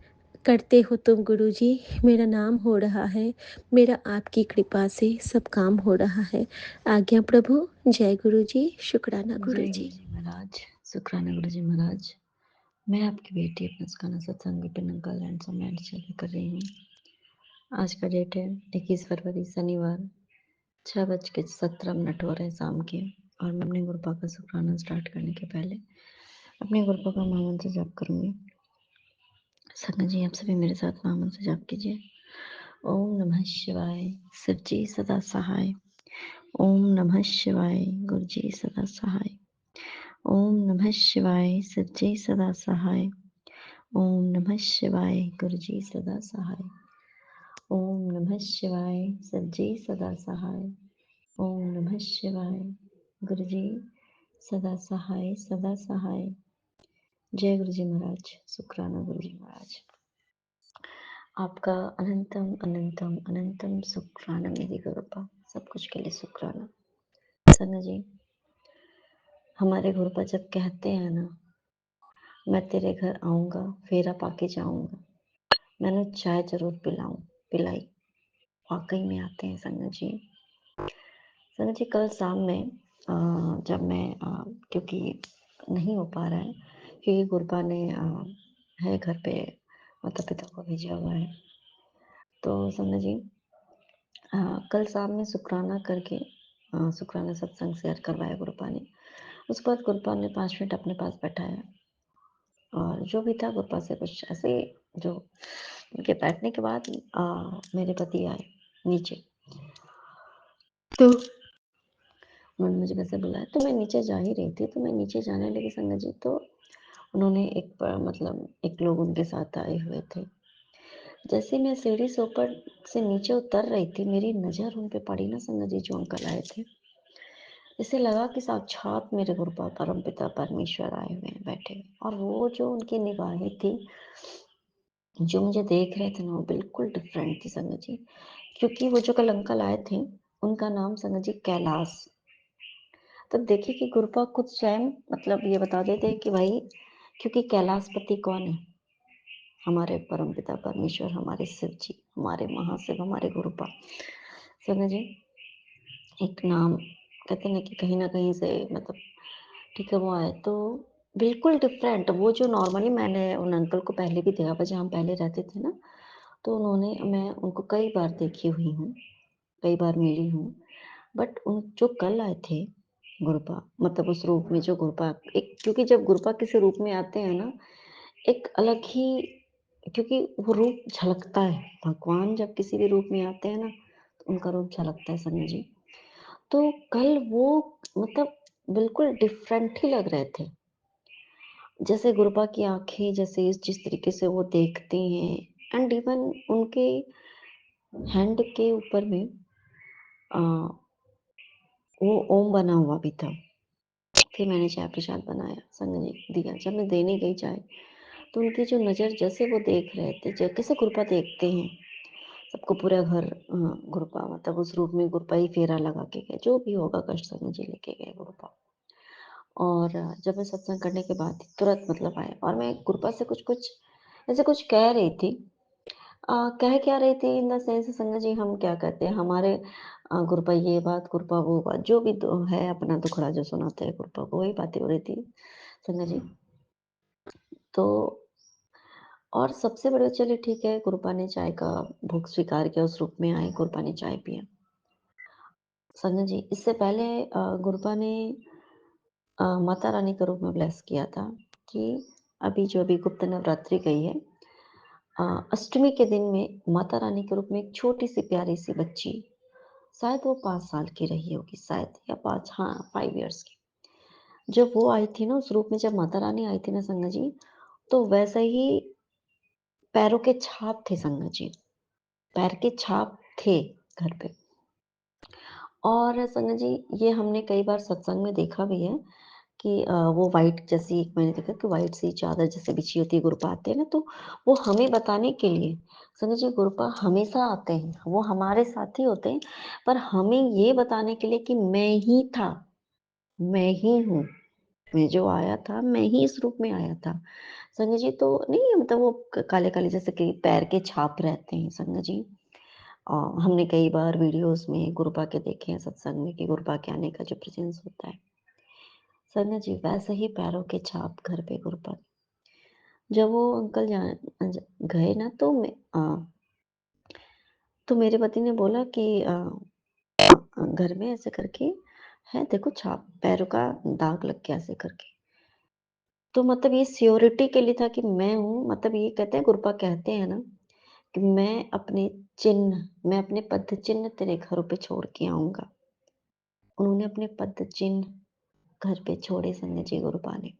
S1: करते हो तुम गुरुजी, मेरा नाम हो रहा है, मेरा आपकी कृपा से सब काम हो रहा है। आज्ञा प्रभु, जय गुरुजी, शुक्राना
S2: जय
S1: गुरुजी।
S2: गुरुजी महाराज, शुक्राना गुरुजी महाराज। मैं आपकी बेटी अपना सुखाना सत्संग विपिन अंकल एंड सम्राट से कर रही हूँ। आज का डेट है 21 फरवरी शनिवार, 6:17 हो रहे हैं शाम के। और मैं अपने गुरुपा का शुक्राना स्टार्ट करने के पहले अपने गुरुपा का महामंत्र जाप करूँगी। संगत जी आप सभी मेरे साथ महामंत्र जाप कीजिए। ओम नमः शिवाय, शिव जी सदा सहाय। ओम नमः शिवाय, गुरु जी सदा सहाय। ओम नमः शिवाय, शिव जी सदा सहाय। ओम नमः शिवाय, गुरु जी सदा सहाय। ओम नमः शिवाय, शिव जी सदा सहाय। ओम नमः शिवाय, गुरु जी सदा सहाय, सदा सहाय। जय गुरु जी महाराज, शुक्राना गुरु जी महाराज। आपका अनंतम अनंतम अनंतम शुक्राना मेरी गुरुपा, सब कुछ के लिए शुक्राना। संगत जी हमारे गुरुपा जब कहते हैं ना, मैं तेरे घर आऊँगा, फेरा पाके जाऊँगा, मैंने चाय ज़रूर पिलाई, वाक़ई में आते हैं संगत जी। संगत जी कल शाम में जब मैं क्योंकि नहीं हो पा रहा है, कि गुरबा ने है घर पे माता-पिता को भेजा हुआ है। तो समझिए कल शाम में शुकराना करके शुकराना सत्संग शेयर करवाया गुरबा ने। उसके बाद गुरबा ने 5 मिनट अपने पास बैठाया और जो भी था गुरबा से कुछ ऐसे ही जो उनके बैठने के बाद मेरे पति आए नीचे। तो उन्होंने मुझे वैसे बुलाया तो मैं नीचे जा ही रही थी, तो मैं नीचे जाने लगी संगत जी तो उन्होंने मतलब एक लोग उनके साथ आए हुए थे। जैसे मैं सीढ़ी से ऊपर से नीचे उतर रही थी, मेरी नज़र उन पे पड़ी ना संगत जी जो अंकल आए थे। ऐसे लगा कि साक्षात मेरे गुरुपा परमपिता परमेश्वर आए हुए हैं, बैठे हुए और वो जो उनकी निगाहें थी, जो मुझे देख रहे थे ना, वो बिल्कुल डिफरेंट थी संगत जी। क्योंकि वो जो कल अंकल आए थे, उनका नाम संगत जी कैलाश। तब देखिए कि गुरुपा खुद स्वयं मतलब ये बता देते हैं कि भाई क्योंकि कैलाशपति कौन है? हमारे परमपिता परमेश्वर, हमारे शिव जी, हमारे महाशिव, हमारे गुरुपा। समझ जी, एक नाम कहते हैं ना कि कहीं न कहीं से मतलब ठीक है, वो आए तो बिल्कुल डिफरेंट वो जो नॉर्मली मैंने उन अंकल को पहले भी देखा था जहाँ हम पहले रहते थे ना, तो मैं उनको कई बार देखी हुई हूँ, कई बार मिली हूँ। बट उन जो कल आए थे गुरपा मतलब उस रूप में जो गुरपा एक क्योंकि जब गुरपा किसी रूप में आते हैं ना, एक अलग ही क्योंकि वो रूप झलकता है, भगवान जब किसी भी रूप में आते हैं ना, तो उनका रूप झलकता है समझ जी। तो कल वो मतलब बिल्कुल डिफरेंट ही लग रहे थे। जैसे गुरबा की आँखें जैसे जिस तरीके से वो देखते हैं एंड इवन उनके हैंड के ऊपर में अ, वो ओम बना हुआ भी था। फिर मैंने चाय प्रसाद बनाया, संग ने दिया। जब मैं देने गई चाय, तो उनकी जो नज़र जैसे वो देख रहे थे, ज कैसे गुरबा देखते हैं, सबको पूरा घर गुरबा मतलब उस रूप में गुरबा ही फेरा लगा के गए, जो भी होगा कष्ट संग जी लेके गए गुरबा। और जब मैं सत्संग करने के बाद तुरंत मतलब आए और मैं गुरबा से कुछ-कुछ ऐसे कुछ कह रही थी कह क्या रही थी इन द सेंस संगत जी हम क्या कहते हैं हमारे गुरबा ये बात, गुरबा वो बात, जो भी है अपना दुखड़ा जो सुनाते हैं गुरबा को वही बातें हो रही थी संगत जी। तो और सबसे बड़ा चलिए ठीक है गुरबा ने चाय का भोग स्वीकार किया उस रूप में आए गुरबा ने चाय पिया। संगत जी इससे पहले गुरबा ने माता रानी के रूप में ब्लेस किया था कि अभी गुप्त नवरात्रि गई है अष्टमी के दिन में माता रानी के रूप में एक छोटी-सी प्यारी-सी बच्ची, शायद वो 5 साल की रही होगी शायद या 5 हाँ, 5 इयर्स की। जब वो आई थी ना उस रूप में जब माता रानी आई थी ना संगत जी, तो वैसे ही पैरों के छाप थे संगत जी, पैर के छाप थे घर पे। और संगत जी ये हमने कई बार सत्संग में देखा भी है कि वो व्हाइट जैसी एक मैंने देखा कि व्हाइट सी चादर जैसे बिछी होती है गुरपा आते हैं ना तो वो हमें बताने के लिए समझ जी गुरपा हमेशा आते हैं वो हमारे साथ ही होते हैं पर हमें ये बताने के लिए कि मैं ही था मैं ही हूँ मैं जो आया था मैं ही इस रूप में आया था संग जी तो नहीं है मतलब वो काले काले जैसे कि पैर के छाप रहते हैं संग जी हमने कई बार वीडियोस में गुरपा के देखे हैं सत्संग में कि गुरपा के आने का जो प्रेजेंस होता है संग जी वैसे ही पैरों के छाप घर पे गुरपा जब वो अंकल गए ना तो तो मेरे पति ने बोला कि घर में ऐसे करके है देखो छाप पैरों का दाग लग गया ऐसे करके तो मतलब ये श्योरिटी के लिए था कि मैं हूँ मतलब ये कहते हैं गुरपा कहते हैं ना कि मैं अपने पद चिन्ह तेरे घरों पे छोड़ के आऊंगा उन्होंने अपने पद चिन्ह घर पे छोड़े संजय जी गुरपा ने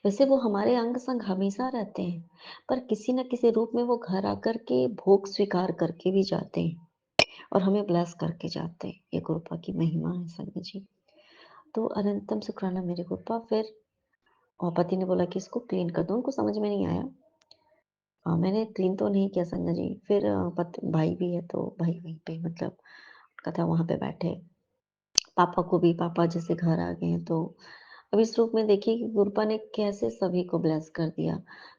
S2: वैसे वो हमारे अंग संग हमेशा रहते हैं, पर किसी न किसी रूप में वो घर आकर के भोग स्वीकार करके भी जाते हैं और हमें ब्लेस करके जाते हैं। ये कृपा की महिमा है संग जी। तो अनंतम शुक्राना मेरे कृपा फिर और पति ने बोला कि इसको क्लीन कर दो, उनको समझ में नहीं आया। मैंने क्लीन तो नहीं किया संग जी, फिर भाई भी है तो भाई वहीं पे मतलब उनका था वहाँ पे बैठे। पापा को भी पापा जैसे घर आ गए हैं तो अब इस रूप में देखिए कि गुरपा ने कैसे सभी को ब्लेस कर दिया।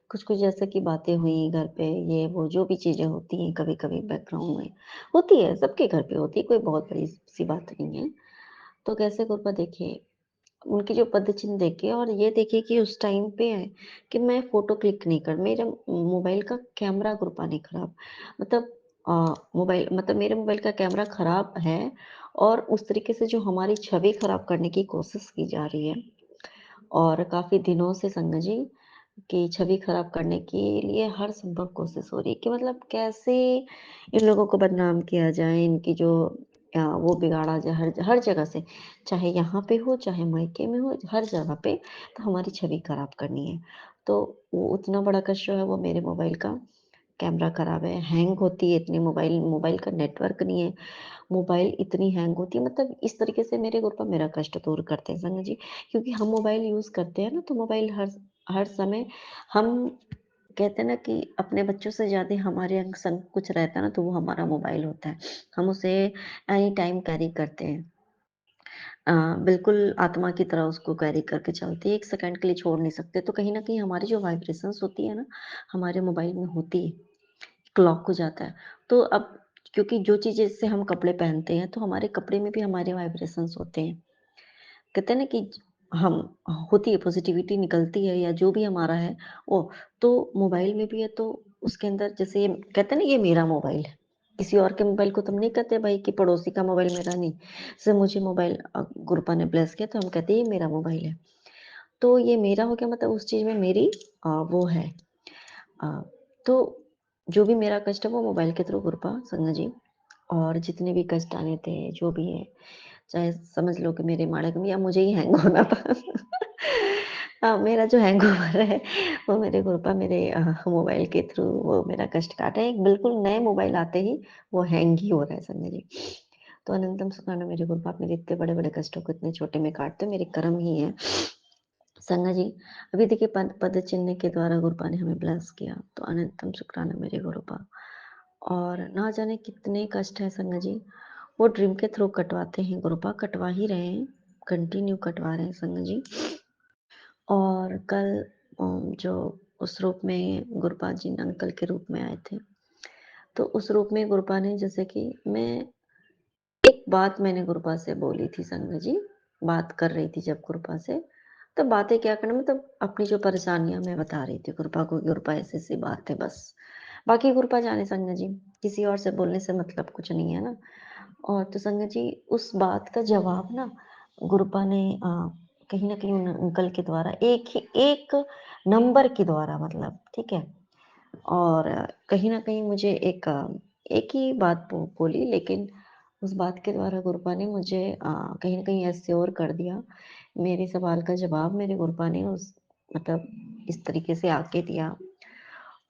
S2: कुछ-कुछ जैसे कि बातें हुई घर पे ये वो जो भी चीज़ें होती हैं कभी-कभी बैकग्राउंड में, होती है सबके घर पे होती है, कोई बहुत बड़ी सी बात नहीं है। तो कैसे गुरपा देखिए उनकी जो पदचिन्ह देखे और ये देखे कि उस टाइम पे है कि मैं फ़ोटो क्लिक नहीं कर मेरा मोबाइल का कैमरा गुरुपा नहीं खराब मतलब मोबाइल मतलब मेरे मोबाइल का कैमरा खराब है और उस तरीके से जो हमारी छवि खराब करने की कोशिश की जा रही है और काफ़ी दिनों से संगा जी की छवि खराब करने के लिए हर संभव कोशिश हो रही है कि मतलब कैसे इन लोगों को बदनाम किया जाए, इनकी जो वो बिगाड़ा जाए हर जगह से, चाहे यहाँ पे हो, चाहे मायके में हो, हर जगह पे तो हमारी छवि खराब करनी है। तो वो उतना बड़ा कष्ट जो है वो मेरे मोबाइल का कैमरा खराब है, हैंग होती है इतनी मोबाइल मोबाइल का नेटवर्क नहीं है। मोबाइल इतनी हैंग होती है मतलब इस तरीके से मेरे ऊपर मेरा कष्ट दूर करते हैं संग जी क्योंकि हम मोबाइल यूज़ करते हैं ना तो मोबाइल हर हर समय हम कहते हैं ना कि अपने बच्चों से ज़्यादा हमारे अंग संग कुछ रहता है ना तो वो हमारा मोबाइल होता है। हम उसे एनी टाइम कैरी करते हैं। बिल्कुल आत्मा की तरह उसको कैरी करके चलते हैं, 1 सेकंड के लिए छोड़ नहीं सकते। तो कहीं न कहीं हमारी जो वाइब्रेशंस होती है ना, हमारे मोबाइल में होती है। क्लॉक हो जाता है। तो अब क्योंकि जो चीज़ जैसे हम कपड़े पहनते हैं, तो हमारे कपड़े में भी हमारे वाइब्रेशंस होते हैं। कहते हैं ना कि हम होती है पॉज़िटिविटी निकलती है या जो भी हमारा है वो, तो मोबाइल में भी है तो उसके अंदर जैसे ये कहते हैं ना ये मेरा मोबाइल है। किसी और के मोबाइल को तो हम नहीं कहते भाई कि पड़ोसी का मोबाइल मेरा नहीं। जैसे मुझे मोबाइल गुरुपा ने ब्लेस किया तो हम कहते हैं ये मेरा मोबाइल है। तो ये मेरा हो गया मतलब उस चीज़ में मेरी वो है अ, तो जो भी मेरा कष्ट है वो मोबाइल के थ्रू गुरुपा संगा जी और जितने भी कष्ट आने थे, जो भी है, चाहे समझ लो कि मेरे माड़क में या मुझे ही हैंग होना था। मेरा जो हैंगओवर है, वो मेरे गुरुपा मेरे मोबाइल के थ्रू वो मेरा कष्ट काटा है। एक बिल्कुल नए मोबाइल आते ही वो हैंग ही हो रहा है संगा जी। तो अनंतम सुखाना मेरे गुरुपा आप मेरे इतने बड़े-बड़े कष्टों को इतने छोटे में काटते हो, मेरे कर्म ही हैं। संगा जी, अभी देखिए पद चिन्ह के द्वारा गुरुपा ने हमें ब्लेस किया, तो अनंतम शुक्राना मेरे गुरुपा। और ना जाने कितने कष्ट हैं संगा जी, वो ड्रीम के थ्रू कटवाते हैं गुरुपा, कटवा ही रहे हैं, कंटिन्यू कटवा रहे हैं संगा जी। और कल जो उस रूप में गुरुपा जी अंकल के रूप में आए थे, तो उस रूप में गुरुपा ने जैसे कि मैं एक बात मैंने गुरुपा से बोली थी संगा जी, बात कर रही थी जब गुरुपा से, तो बातें क्या करना मतलब अपनी जो परेशानियाँ मैं बता रही थी गुरुपा को, गुरुपा ऐसी-ऐसी बात है बस। बाकी गुरुपा जाने संगा जी, किसी और से बोलने से मतलब कुछ नहीं है ना। और तो संगा जी उस बात का जवाब ना गुरुपा ने कहीं न कहीं उन अंकल के द्वारा एक नंबर के द्वारा मतलब, ठीक है? और कहीं न कहीं मुझे एक ही बात बोली लेकिन उस बात के द्वारा गुरुपा ने मुझे कहीं न कहीं एश्योर कर दिया। मेरे सवाल का जवाब मेरे गुरुपा ने उस मतलब इस तरीके से आके दिया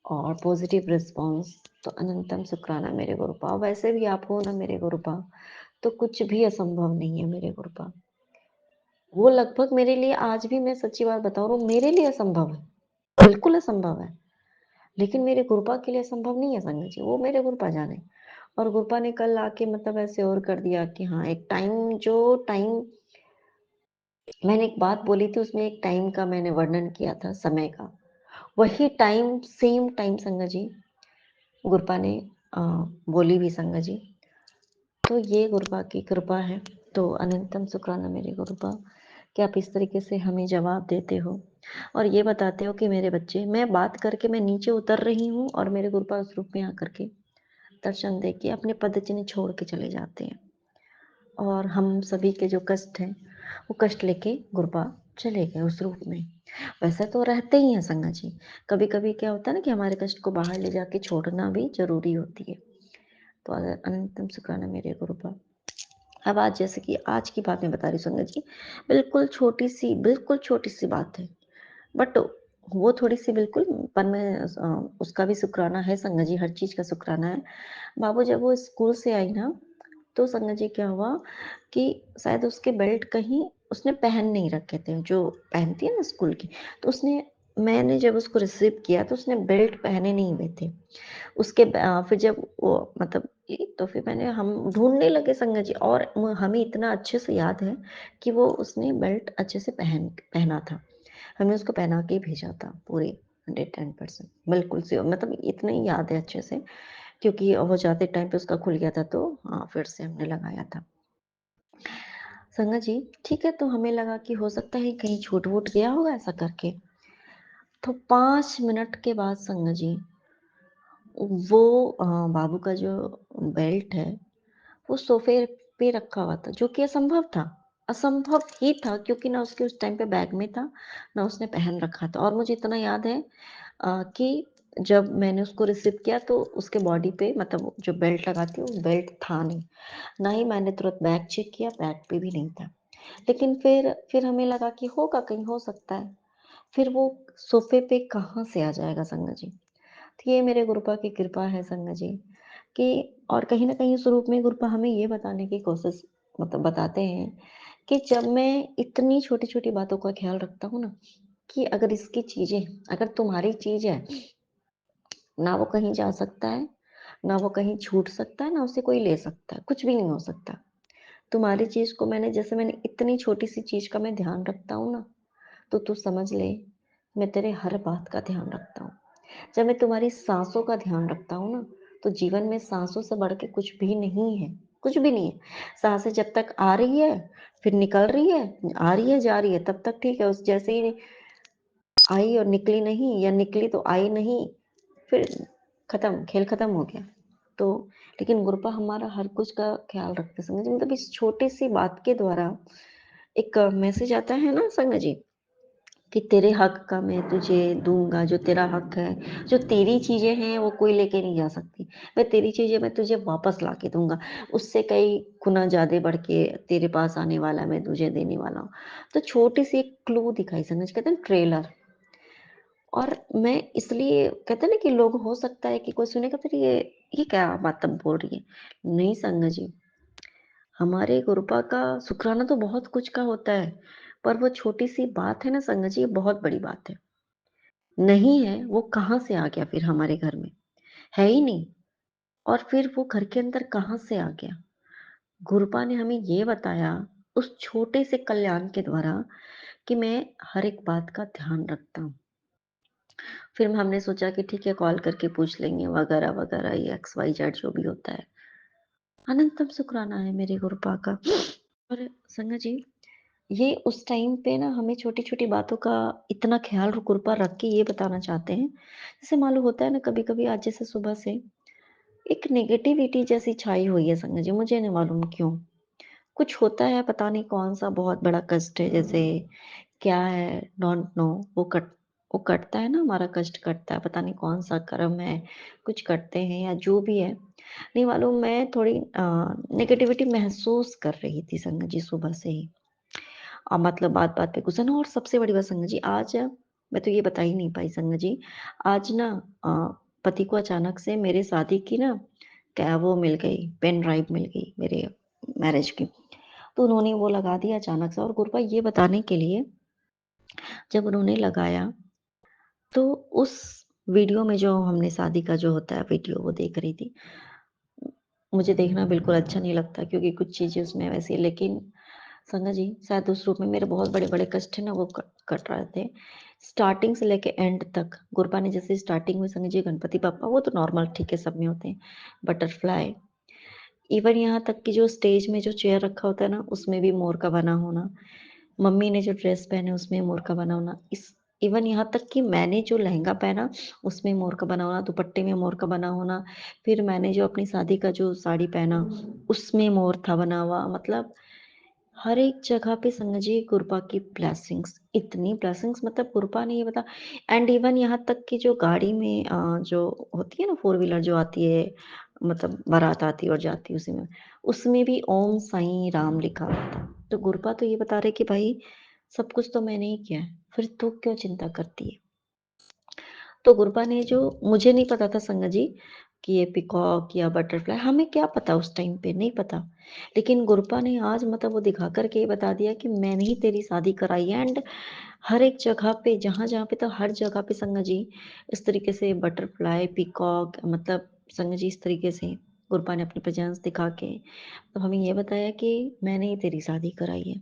S2: और पॉज़िटिव रिस्पॉन्स तो अनंतम शुक्राना मेरे गुरुपा। वैसे भी आप हो ना मेरे गुरुपा, तो कुछ भी असंभव नहीं है मेरे गुरुपा। वो लगभग मेरे लिए आज भी मैं सच्ची बात बता रहा हूँ, मेरे लिए असंभव है, बिल्कुल असंभव है। लेकिन मेरे गुरुपा के लिए संभव नहीं है संगत जी, वो मेरे गुरुपा जाने। और गुरुपा ने कल आके मतलब ऐसे और कर दिया कि हाँ, एक टाइम मैंने एक बात बोली थी उसमें एक टाइम का मैंने वर्णन किया था, समय का। वही टाइम सेम टाइम संगत जी गुरुपा ने अ, बोली भी संगत जी। तो ये गुरुपा की कृपा है। तो अनंतम शुक्राना मेरे गुरुपा कि आप इस तरीके से हमें जवाब देते हो और ये बताते हो कि मेरे बच्चे मैं बात करके मैं नीचे उतर रही हूँ और मेरे गुरुपा उस रूप में आकर के दर्शन दे के अपने पद चिन्ह छोड़ के चले जाते हैं और हम सभी के जो कष्ट हैं वो कष्ट लेके गुरुपा चले गए उस रूप में। वैसे तो रहते ही हैं संगा जी, कभी कभी क्या होता है ना कि हमारे कष्ट को बाहर ले जाके छोड़ना भी जरूरी होती है। तो अगर अनंतम शुक्राना मेरे गुरुपा। अब आज जैसे कि आज की बात मैं बता रही हूँ संगत जी, बिल्कुल छोटी सी बात है, बट वो थोड़ी-सी बिल्कुल पर मैं उसका भी शुक्राना है संगत जी, हर चीज़ का शुक्राना है। बाबू जब वो स्कूल से आई ना, तो संगत जी क्या हुआ कि शायद उसके बेल्ट कहीं उसने पहन नहीं रखे थे, जो पहनती है ना स्कूल की, तो उसने मैंने जब उसको रिसीव किया तो उसने बेल्ट पहने नहीं हुए थे। फिर जब वो मतलब तो फिर मैंने हम ढूँढने लगे संगत जी और हमें इतना अच्छे से याद है कि वो उसने बेल्ट अच्छे से पहना था। हमने उसको पहना के ही भेजा था पूरे 110% बिल्कुल श्योर मतलब इतना ही याद है अच्छे से क्योंकि वो जाते टाइम पे उसका खुल गया था तो हाँ, फिर से हमने लगाया था। संगत जी, ठीक है, तो हमें लगा कि हो सकता है कहीं छूट-वूट गया होगा ऐसा करके। तो 5 मिनट के बाद संगत जी, वो बाबू का जो बेल्ट है, वो सोफ़े पे रखा हुआ था, जो कि असंभव था। असंभव ही था क्योंकि ना उसके उस टाइम पे बैग में था, ना उसने पहन रखा था और मुझे इतना याद है कि जब मैंने उसको रिसीव किया तो उसके बॉडी पे मतलब जो बेल्ट लगाती है, वो बेल्ट था नहीं। ना ही मैंने तुरंत बैग चेक किया, बैग पे भी नहीं था। लेकिन फिर हमें लगा कि होगा कहीं हो सकता है। फिर वो सोफ़े पे कहाँ से आ जाएगा संगत जी। तो ये मेरे गुरुपा की कृपा है संगत जी कि और कहीं न कहीं उस रूप में गुरुपा हमें ये बताने की कोशिश मतलब बताते हैं कि जब मैं इतनी छोटी-छोटी बातों का ख़्याल रखता हूँ ना कि अगर इसकी चीज़ें अगर तुम्हारी चीज़ है, ना वो कहीं जा सकता है, ना वो कहीं छूट सकता है, ना उसे कोई ले सकता है, कुछ भी नहीं हो सकता। तुम्हारी चीज़ को मैंने इतनी छोटी-सी चीज़ का मैं ध्यान रखता हूँ ना, तो तू समझ ले, मैं तेरे हर बात का ध्यान रखता हूँ। जब मैं तुम्हारी साँसों का ध्यान रखता हूँ ना, तो जीवन में साँसों से बढ़ के कुछ भी नहीं है, कुछ भी नहीं है। साँसें जब तक आ रही है, फिर निकल रही है, आ रही है, जा रही है, तब तक ठीक है। उस जैसे ही आई और निकली नहीं या निकली तो आई नहीं, फिर खत्म, खेल खत्म हो गया। तो लेकिन गुरुपा हमारा हर कुछ का ख़्याल रखते हैं संगत जी मतलब इस छोटी-सी बात के द्वारा एक मैसेज आता है ना संगत जी कि तेरे हक का मैं तुझे दूँगा, जो तेरा हक है, जो तेरी चीज़ें हैं वो कोई लेके नहीं जा सकती। मैं तेरी चीज़ें मैं तुझे वापस ला के दूँगा, उससे कई गुना ज़्यादा बढ़ के तेरे पास आने वाला है, मैं तुझे देने वाला हूँ। तो छोटी-सी एक क्लू दिखाई समझ कहते हैं ट्रेलर और मैं इसलिए कहते हैं ना कि लोग हो सकता है कि कोई सुनेगा फिर ये क्या मतलब बोल रही है? नहीं संगत जी, हमारे गुरुपा का शुकराना तो बहुत कुछ का होता है, पर वो छोटी-सी बात है ना संगत जी, ये बहुत बड़ी बात है। नहीं है, वो कहाँ से आ गया फिर हमारे घर में? है ही नहीं और फिर वो घर के अंदर कहाँ से आ गया? गुरुपा ने हमें ये बताया उस छोटे से कल्याण के द्वारा कि मैं हर एक बात का ध्यान रखता हूँ। फिर हमने सोचा कि ठीक है कॉल करके पूछ लेंगे वगैरह-वगैरह ये एक्स, वाई, ज़ेड जो भी होता है। अनंतम शुक्राना है मेरे गुरुपा का। और संगत जी, ये उस टाइम पे ना हमें छोटी-छोटी बातों का इतना ख़्याल गुरुपा रख के ये बताना चाहते हैं, जैसे मालूम होता है ना कभी-कभी आज जैसे सुबह से एक नेगेटिविटी जैसी छाई हुई है संगत जी, मुझे नहीं मालूम क्यों? कुछ होता है पता नहीं कौन-सा बहुत बड़ा कष्ट है जैसे क्या है डोंट नो वो कटता है ना हमारा कष्ट कटता है, पता नहीं कौन-सा कर्म है, कुछ करते हैं या जो भी है, नहीं मालूम मैं थोड़ी नेगेटिविटी महसूस कर रही थी संगत जी सुबह से ही। मतलब बात-बात पे गुस्सा ना और सबसे बड़ी बात संगत जी आज मैं तो ये बता ही नहीं पाई संगत जी, आज ना अ, पति को अचानक से मेरे शादी की ना क्या वो मिल गई, पेन ड्राइव मिल गई मेरे मैरिज की। तो उन्होंने वो लगा दिया अचानक से और गुरुपा ये बताने के लिए जब उन्होंने लगाया, तो उस वीडियो में जो हमने शादी का जो होता है वीडियो वो देख रही थी। मुझे देखना बिल्कुल अच्छा नहीं लगता क्योंकि कुछ चीज़ें उसमें वैसी है लेकिन संगत जी शायद उस रूप में मेरे बहुत बड़े-बड़े कष्ट है ना वो कट कट रहे थे। स्टार्टिंग से लेके एंड तक गुरुपा ने जैसे स्टार्टिंग में संगत जी गणपति बप्पा वो तो नॉर्मल ठीक है सब में होते हैं। बटरफ्लाई इवन यहाँ तक कि जो स्टेज में जो चेयर रखा होता है ना, उसमें भी मोर का बना होना। मम्मी ने जो ड्रेस पहने उसमें मोर का बना होना। इस इवन यहाँ तक कि मैंने जो लहंगा पहना उसमें मोर का बना होना, दुपट्टे में मोर का बना होना। फिर मैंने जो अपनी शादी का जो साड़ी पहना उसमें मोर था बना हुआ। मतलब हर एक जगह पे समझिए जी कृपा की ब्लेसिंग्स, इतनी ब्लेसिंग्स मतलब कृपा ने ये बता एंड इवन यहाँ तक कि जो गाड़ी में जो होती है ना फ़ोर व्हीलर जो आती है, मतलब बारात आती है और जाती है उसी में, उसमें भी ओम साईं राम लिखा हुआ था। तो गुरपा तो ये बता रहे कि भाई सब कुछ तो मैंने ही किया है, फिर तू क्यों चिंता करती है? तो गुरबा ने जो मुझे नहीं पता था संगत जी कि ये पीकॉक या बटरफ्लाई हमें क्या पता उस टाइम पे नहीं पता। लेकिन गुरबा ने आज मतलब वो दिखा कर के ये बता दिया कि मैंने ही तेरी शादी कराई है एंड हर एक जगह पे जहाँ-जहाँ पे तो हर जगह पे संगत जी इस तरीके से बटरफ्लाई, पीकॉक मतलब संगत जी इस तरीके से। गुरपा ने अपनी प्रेज़ेंस दिखा के तो हमें ये बताया कि मैंने ही तेरी शादी कराई है।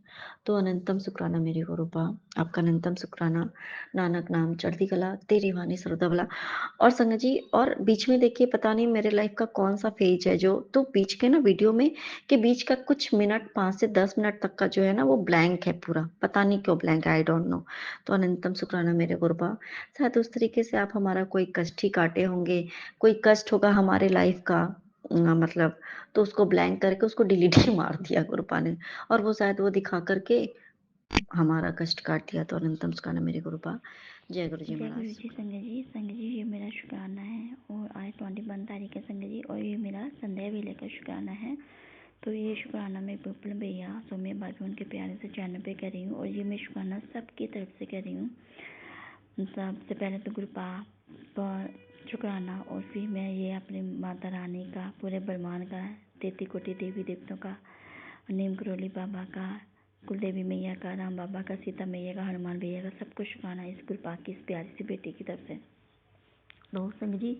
S2: तो अनंतम शुक्राना मेरे गुरुपा, आपका अनंतम शुक्राना। नानक नाम चढ़ती कला, तेरी वाणी सर्वदा भला। और संगत जी और बीच में देखिए पता नहीं मेरे लाइफ़ का कौन-सा फ़ेज़ है जो तो बीच के ना वीडियो में के बीच का कुछ मिनट 5 से 10 मिनट तक का जो है ना वो ब्लैंक है पूरा। पता नहीं क्यों ब्लैंक है, आई डोंट नो। तो अनंतम शुक्राना मेरे गुरुपा। शायद उस तरीके से आप हमारा कोई कष्ट ही काटे होंगे, कोई कष्ट होगा हमारे लाइफ़ का मतलब तो उसको ब्लैंक करके उसको डिलीट ही मार दिया गुरुपा ने और वो शायद वो दिखा कर के हमारा कष्ट काट दिया। तो अनंतम शुक्राना मेरे गुरुपा। जय गुरु जी
S3: जय
S2: महाराज।
S3: गुरु जी। संगत जी ये मेरा शुक्राना है और आज 21 तारीख है संगत जी, और ये मेरा संध्या वेले का शुक्राना है। तो ये शुक्राना मैं विपुल भैया सौम्य भाभी उनके प्यारे से चैनल पे कर रही हूँ, और ये मैं शुक्राना सबकी तरफ से कर रही हूँ। सबसे पहले तो गुरुपा पर शुक्राना, और फिर मैं ये अपनी माता रानी का, पूरे ब्रह्मांड का, 33 कोटि देवी देवताओं का, नीम करोली बाबा का, कुल देवी मैया का, राम बाबा का, सीता मैया का, हनुमान भैया का, सबको शुक्राना इस गुरुपा की इस प्यारी सी बेटी की तरफ से। तो संगत जी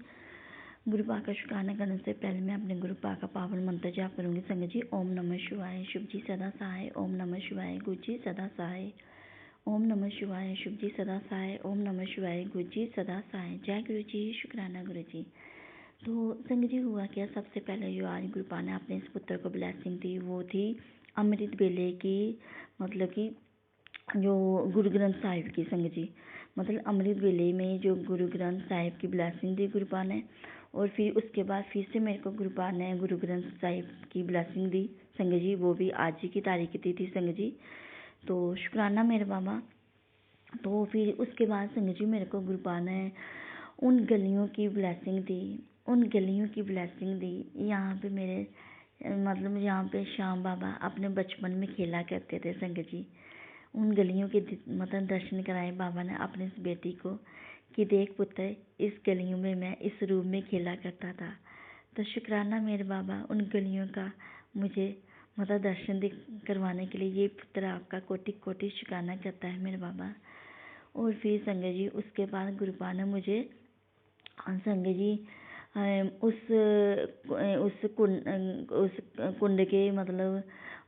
S3: गुरुपा का शुक्राना करने से पहले मैं अपने गुरुपा का पावन मंत्र जाप करूंगी। संगत जी ओम नमः शिवाय, शुभ जी सदा सहाय, ओम नमः शिवाय, गुरु जी सदा सहाय, ओम नमः शिवाय, शुभ जी सदा सहाय, ओम नमः शिवाय, गुरु जी सदा सहाय। जय गुरु जी, शुक्राना गुरु जी। तो संगत जी हुआ क्या, सबसे पहले जो आज गुरुपा ने अपने इस पुत्र को ब्लेसिंग दी वो थी अमृत वेले की, मतलब कि जो गुरु ग्रंथ साहिब की। संगत जी मतलब अमृत वेले में जो गुरु ग्रंथ साहिब की ब्लेसिंग दी गुरुपा ने, और फिर उसके बाद फिर से मेरे को गुरुपा ने गुरु ग्रंथ साहिब की ब्लेसिंग दी संगत जी, वो भी आज ही की तारीख की थी संगत जी। तो शुक्राना मेरे बाबा। तो फिर उसके बाद संगत जी मेरे को गुरुपा ने उन गलियों की ब्लेसिंग दी, उन गलियों की ब्लेसिंग दी यहाँ पे मेरे मतलब यहाँ पे श्याम बाबा अपने बचपन में खेला करते थे संगत जी। उन गलियों के मतलब दर्शन कराए बाबा ने अपनी इस बेटी को कि देख पुत्र इस गलियों में मैं इस रूम में खेला करता था। तो शुक्राना मेरे बाबा उन गलियों का मुझे मतलब दर्शन करवाने के लिए। ये पुत्र आपका कोटि कोटि शुक्राना करता है मेरे बाबा। और फिर संगत जी उसके बाद गुरुपा ने मुझे संगत जी उस कुंड के मतलब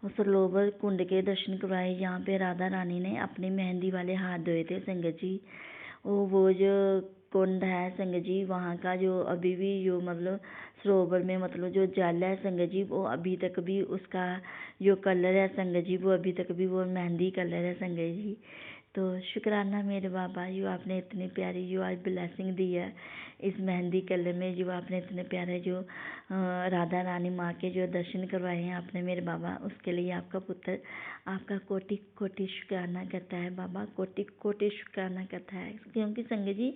S3: सरोवर कुंड के दर्शन करवाए। यहाँ पे राधा रानी ने अपनी मेहंदी वाले हाथ धोए थे संगत जी। वो जो कुंड है संगत जी वहाँ का जो अभी भी जो मतलब सरोवर में मतलब जो जल है संगत जी, वो अभी तक भी उसका जो कलर है संगत जी वो अभी तक भी वो मेहंदी कलर है संगत जी। तो शुक्राना मेरे बाबा जो आपने इतनी प्यारी जो आज ब्लेसिंग दी है इस मेहंदी कलर में, जो आपने इतने प्यारे जो राधा रानी माँ के जो दर्शन करवाए हैं आपने मेरे बाबा, उसके लिए आपका पुत्र आपका कोटि कोटि शुक्राना करता है बाबा, कोटि कोटि शुक्राना करता है। क्योंकि संगत जी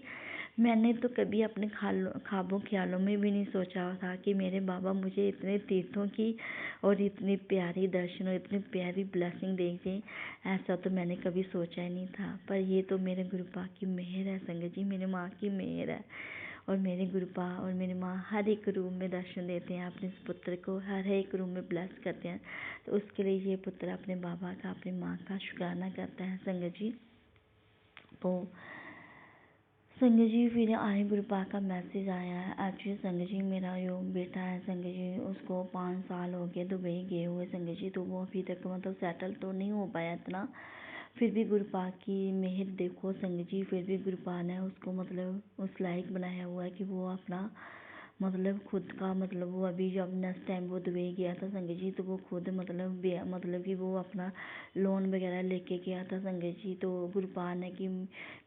S3: मैंने तो कभी अपने ख्वाबों ख्यालों में भी नहीं सोचा था कि मेरे बाबा मुझे इतने तीर्थों की और इतनी प्यारी दर्शन और इतनी प्यारी ब्लेसिंग देंगे, ऐसा तो मैंने कभी सोचा ही नहीं था। पर ये तो मेरे गुरुपा की मेहर है संगत जी, मेरी माँ की मेहर है। और मेरे गुरुपा और मेरी माँ हर एक रूम में दर्शन देते हैं अपने इस पुत्र को, हर एक रूम में ब्लेस करते हैं। तो उसके लिए ये पुत्र अपने बाबा का अपनी माँ का शुक्राना करता है संगत जी। तो संगत जी फिर आए गुरुपा का मैसेज आया है। एक्चुअली संगत जी मेरा जो बेटा है संगत जी उसको 5 साल हो गए दुबई गए हुए संगत जी, तो वो अभी तक मतलब सेटल तो नहीं हो पाया इतना। फिर भी गुरुपा की मेहर देखो संगत जी, फिर भी गुरुपा ने उसको मतलब उस लायक बनाया हुआ है कि वो अपना मतलब खुद का मतलब वो अभी जब नेक्स्ट टाइम वो दुबई गया था संगत जी, तो वो खुद मतलब कि वो अपना लोन वगैरह लेके गया था संगत जी। तो गुरुपा ने की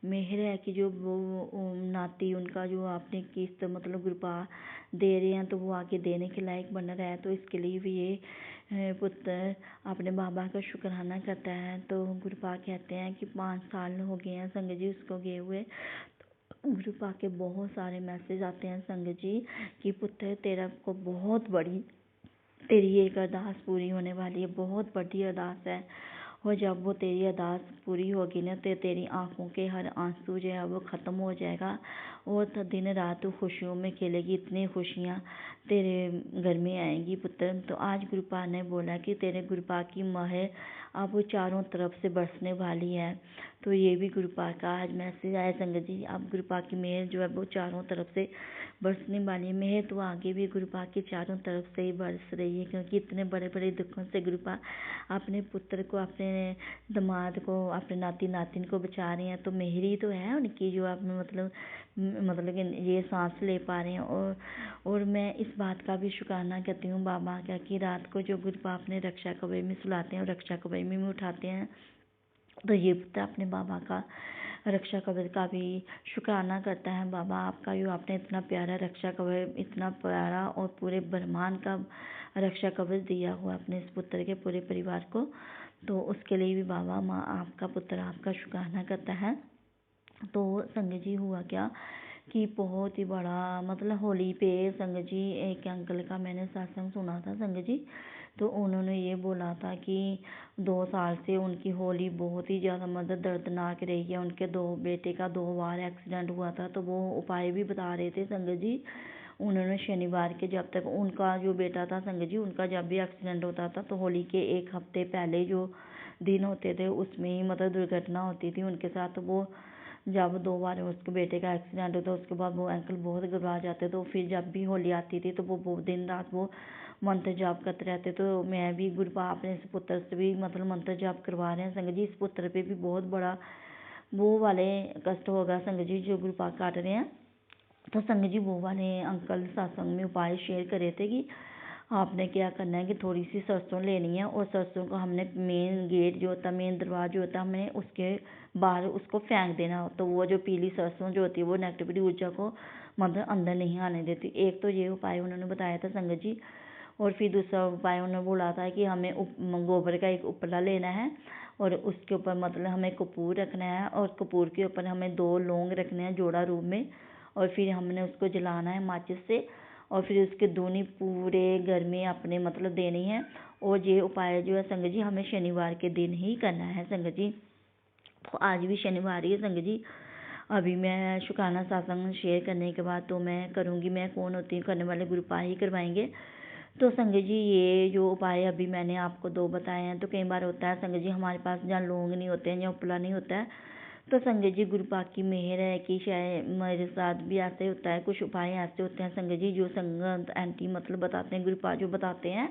S3: मेहर है कि जो वो नाती उनका जो आपने किस्त मतलब गुरुपा दे रहे हैं तो वो आगे देने के लायक बन रहा है। तो इसके लिए भी ये पुत्र अपने बाबा का शुक्राना करता है। तो गुरुपा कहते हैं कि 5 साल हो गए हैं संगत जी उसको गए हुए। गुरुपा के बहुत सारे मैसेज आते हैं संगत जी कि पुत्र तेरा को बहुत बड़ी तेरी एक अरदास पूरी होने वाली है, बहुत बड़ी अरदास है। और जब वो तेरी अरदास पूरी होगी ना तो तेरी आंखों के हर आंसू जो है वो ख़त्म हो जाएगा। और दिन रात खुशियों में खेलेगी, इतनी खुशियाँ तेरे घर में आएंगी पुत्र। तो आज गुरुपा ने बोला कि तेरे गुरुपा की महर अब वो चारों तरफ से बरसने वाली है। तो ये भी गुरुपा का आज मैसेज आया संगत जी। अब गुरुपा की मेहर जो है वो चारों तरफ से बरसने वाली है। मेहर तो आगे भी गुरुपा की चारों तरफ से ही बरस रही है, क्योंकि इतने बड़े बड़े दुखों से गुरुपा अपने पुत्र को, अपने दामाद को, अपने नाती नातिन को बचा रहे हैं। तो मेहर ही तो है उनकी जो आप मतलब कि ये सांस ले पा रहे हैं। और मैं इस बात का भी शुक्राना करती हूँ बाबा का कि रात को जो गुरुपा अपने रक्षा कवच में सुलाते हैं और रक्षा कवच में उठाते हैं, तो ये पुत्र अपने बाबा का रक्षा कवच का भी शुक्राना करता है। बाबा आपका जो आपने इतना प्यारा रक्षा कवच, इतना प्यारा और पूरे ब्रह्मांड का रक्षा कवच दिया हुआ अपने इस पुत्र के पूरे परिवार को, तो उसके लिए भी बाबा माँ आपका पुत्र आपका शुक्राना करता है। तो संगत जी हुआ क्या कि बहुत ही बड़ा मतलब होली पे संगत जी एक अंकल का मैंने सत्संग सुना था संगत जी। तो उन्होंने ये बोला था कि 2 साल से उनकी होली बहुत ही ज़्यादा मतलब दर्दनाक रही है। उनके बेटे का 2 बार एक्सीडेंट हुआ था। तो वो उपाय भी बता रहे थे संगत जी। उन्होंने शनिवार के जब तक उनका जो बेटा था संगत जी, उनका जब भी एक्सीडेंट होता था तो होली के 1 हफ्ते पहले जो दिन होते थे उसमें ही मतलब दुर्घटना होती थी उनके साथ। तो वो जब 2 बार उसके बेटे का एक्सीडेंट होता उसके बाद वो अंकल बहुत घबरा जाते। तो फिर जब भी होली आती थी तो वो दिन रात वो मंत्र जाप करते रहते। तो मैं भी गुरुपा अपने इस पुत्र से भी मतलब मंत्र जाप करवा रहे हैं संगत जी। इस पुत्र पे भी बहुत बड़ा वो वाले कष्ट होगा संगत जी जो गुरुपा काट रहे हैं। तो संगत जी वो वाले अंकल सत्संग में उपाय शेयर करे थे कि आपने क्या करना है कि थोड़ी सी सरसों लेनी है और सरसों को हमने मेन गेट जो होता है, मेन दरवाजा जो होता है, हमें उसके बाहर उसको फेंक देना। तो वो जो पीली सरसों जो होती है वो नेगेटिविटी ऊर्जा को मतलब अंदर नहीं आने देती। एक तो ये उपाय उन्होंने बताया था संगत जी। और फिर दूसरा उपाय उन्होंने बोला था कि हमें गोबर का एक उपला लेना है और उसके ऊपर मतलब हमें कपूर रखना है और कपूर के ऊपर हमें 2 लौंग रखने हैं जोड़ा रूप में, और फिर हमने उसको जलाना है माचिस से और फिर उसके धुनी पूरे घर में अपने मतलब देनी है। और ये उपाय जो है संगत जी हमें शनिवार के दिन ही करना है संगत जी। तो आज भी शनिवार ही है संगत जी। अभी मैं शुक्राना सत्संग शेयर करने के बाद तो मैं करूँगी, मैं कौन होती हूँ करने वाले गुरुपा ही करवाएंगे। तो संगत जी ये जो उपाय अभी मैंने आपको 2 बताए हैं। तो कई बार होता है संगत जी हमारे पास जहाँ लौंग नहीं होते हैं या उपला नहीं होता है, तो संगत जी गुरुपा की मेहर है कि शायद मेरे साथ भी ऐसे होता है। कुछ उपाय ऐसे होते हैं संगत जी जो संगत आंटी मतलब बताते हैं, गुरुपा जो बताते हैं।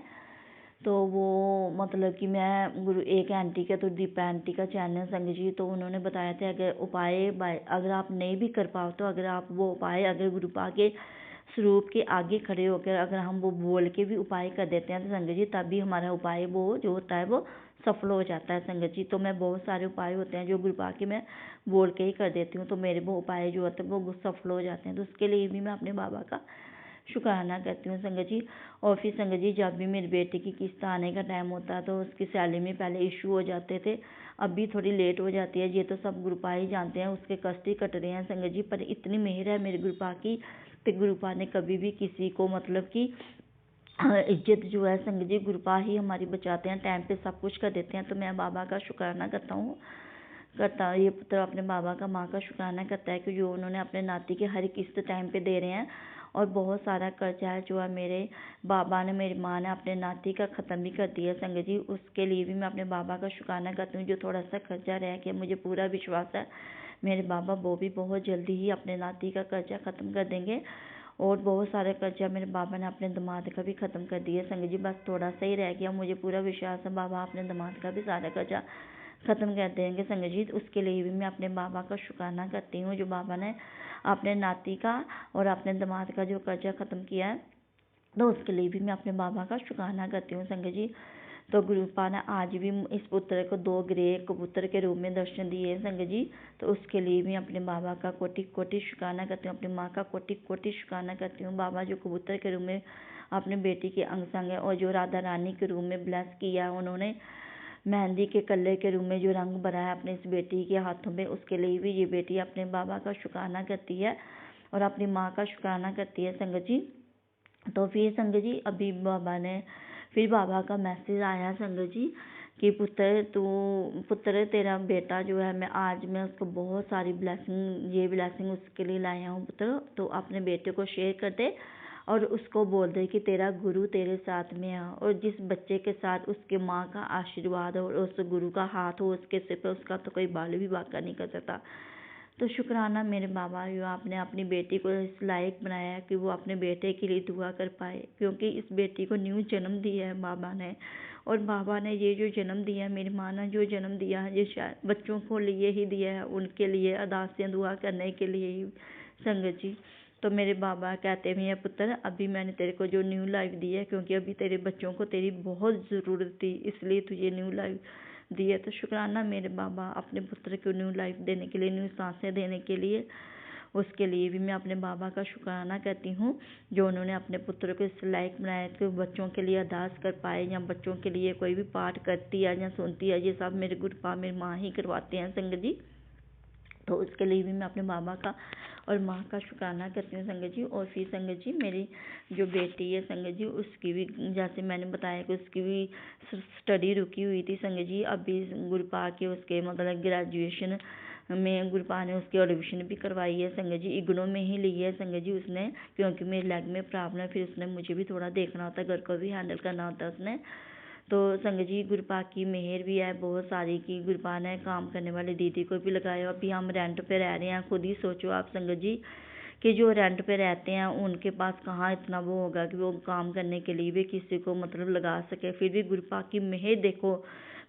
S3: तो वो मतलब कि मैं एक आंटी का तो दीपा आंटी का चैनल संगत जी, तो उन्होंने बताया था अगर उपाय अगर आप नहीं भी कर पाओ तो अगर आप वो उपाय अगर गुरुपा के स्वरूप के आगे खड़े होकर अगर हम वो बोल के भी उपाय कर देते हैं तो संगत जी तभी हमारा उपाय वो जो होता है वो सफल हो जाता है संगत जी। तो मैं बहुत सारे उपाय होते हैं जो गुरुपा के मैं बोल के ही कर देती हूँ, तो मेरे वो उपाय जो होते हैं वो सफल हो जाते हैं। तो उसके लिए भी मैं अपने बाबा का शुक्राना करती हूँ संगत जी। और फिर संगत जी जब भी मेरे बेटे की किस्त आने का टाइम होता है तो उसकी सैलरी में पहले इशू हो जाते थे, अब भी थोड़ी लेट हो जाती है। ये तो सब गुरुपा ही जानते हैं, उसके कष्ट ही कट रहे हैं संगत जी। पर इतनी मेहर है मेरे गुरुपा की, तो गुरुपा ने कभी भी किसी को मतलब कि इज्जत जो है संगत जी गुरुपा ही हमारी बचाते हैं, टाइम पे सब कुछ कर देते हैं। तो मैं बाबा का शुक्राना करता ये पुत्र अपने बाबा का माँ का शुक्राना करता है कि जो उन्होंने अपने नाती के हर किस्त टाइम पे दे रहे हैं। और बहुत सारा कर्जा है जो है मेरे बाबा ने मेरी माँ ने अपने नाती का ख़त्म भी कर दिया संगत जी। उसके लिए भी मैं अपने बाबा का शुक्राना करती हूँ। जो थोड़ा सा कर्जा रह गया मुझे पूरा विश्वास है मेरे बाबा वो भी बहुत जल्दी ही अपने नाती का कर्जा ख़त्म कर देंगे। और बहुत सारे कर्जा मेरे बाबा ने अपने दामाद का भी ख़त्म कर दिया संगत जी। बस थोड़ा सा ही रह गया, मुझे पूरा विश्वास है बाबा अपने दामाद का भी सारा कर्जा ख़त्म कर देंगे संगत जी। उसके लिए भी मैं अपने बाबा का शुक्राना करती हूँ जो बाबा ने अपने नाती का और अपने दामाद का जो कर्जा ख़त्म किया है, तो उसके लिए भी मैं अपने बाबा का शुक्राना करती हूँ संगत जी। तो गुरुपा ने आज भी इस पुत्र को 2 ग्रे कबूतर के रूप में दर्शन दिए संगत जी। तो उसके लिए भी अपने बाबा का कोटि कोटि शुक्राना करती हूँ, अपनी माँ का कोटि कोटि शुक्राना करती हूँ। बाबा जो कबूतर के रूप में अपने बेटी के अंग संग है और जो राधा रानी के रूप में ब्लेस किया, उन्होंने मेहंदी के कलर के रूप में जो रंग भरा है अपने इस बेटी के हाथों में, उसके लिए भी ये बेटी अपने बाबा का शुक्राना करती है और अपनी माँ का शुक्राना करती है संगत जी। तो फिर संगत जी अभी बाबा का मैसेज आया संगत जी कि पुत्र तेरा बेटा जो है, मैं उसको बहुत सारी ब्लेसिंग उसके लिए लाया हूँ पुत्र, तो अपने बेटे को शेयर कर दे और उसको बोल दे कि तेरा गुरु तेरे साथ में है, और जिस बच्चे के साथ उसके माँ का आशीर्वाद और उस गुरु का हाथ हो उसके सिर पर, उसका तो कोई बाल भी बांका नहीं कर सकता। तो शुक्राना मेरे बाबा, जो आपने अपनी बेटी को इस लायक बनाया कि वो अपने बेटे के लिए दुआ कर पाए, क्योंकि इस बेटी को न्यू जन्म दिया है बाबा ने, और बाबा ने ये जो जन्म दिया है, मेरी माँ ने जो जन्म दिया है, ये शायद बच्चों को लिए ही दिया है, उनके लिए अरदासें दुआ करने के लिए ही संगत जी। तो मेरे बाबा कहते भी हैं, पुत्र अभी मैंने तेरे को जो न्यू लाइफ दी है, क्योंकि अभी तेरे बच्चों को तेरी बहुत ज़रूरत थी, इसलिए तुझे न्यू लाइफ दी है। तो शुक्राना मेरे बाबा, अपने पुत्र को न्यू लाइफ देने के लिए, न्यू सांसें देने के लिए, उसके लिए भी मैं अपने बाबा का शुक्राना करती हूँ, जो उन्होंने अपने पुत्र को इस लायक बनाया कि बच्चों के लिए अरदास कर पाए, या बच्चों के लिए कोई भी पाठ करती है या सुनती है, ये सब मेरे गुरुपा मेरी माँ ही करवाते हैं संगत जी। तो उसके लिए भी मैं अपने बाबा का और माँ का शुक्राना करती हूँ संगत जी। और फिर संगत जी, मेरी जो बेटी है संगत जी, उसकी भी जैसे मैंने बताया कि उसकी भी स्टडी रुकी हुई थी संगत जी। अभी गुरुपा के उसके मतलब ग्रेजुएशन में गुरुपा ने उसकी एडमिशन भी करवाई है संगत जी, इग्नो में ही ली है संगत जी उसने, क्योंकि मेरे लेग में प्रॉब्लम है, फिर उसने मुझे भी थोड़ा देखना होता है, घर को भी हैंडल करना होता है उसने। तो संगत जी, गुरुपा की मेहर भी है बहुत सारी की, गुरुपा ने काम करने वाली दीदी को भी लगाया। अभी हम रेंट पे रह रहे हैं, खुद ही सोचो आप संगत जी कि जो रेंट पे रहते हैं उनके पास कहाँ इतना वो होगा कि वो काम करने के लिए भी किसी को मतलब लगा सके। फिर भी गुरुपा की मेहर देखो,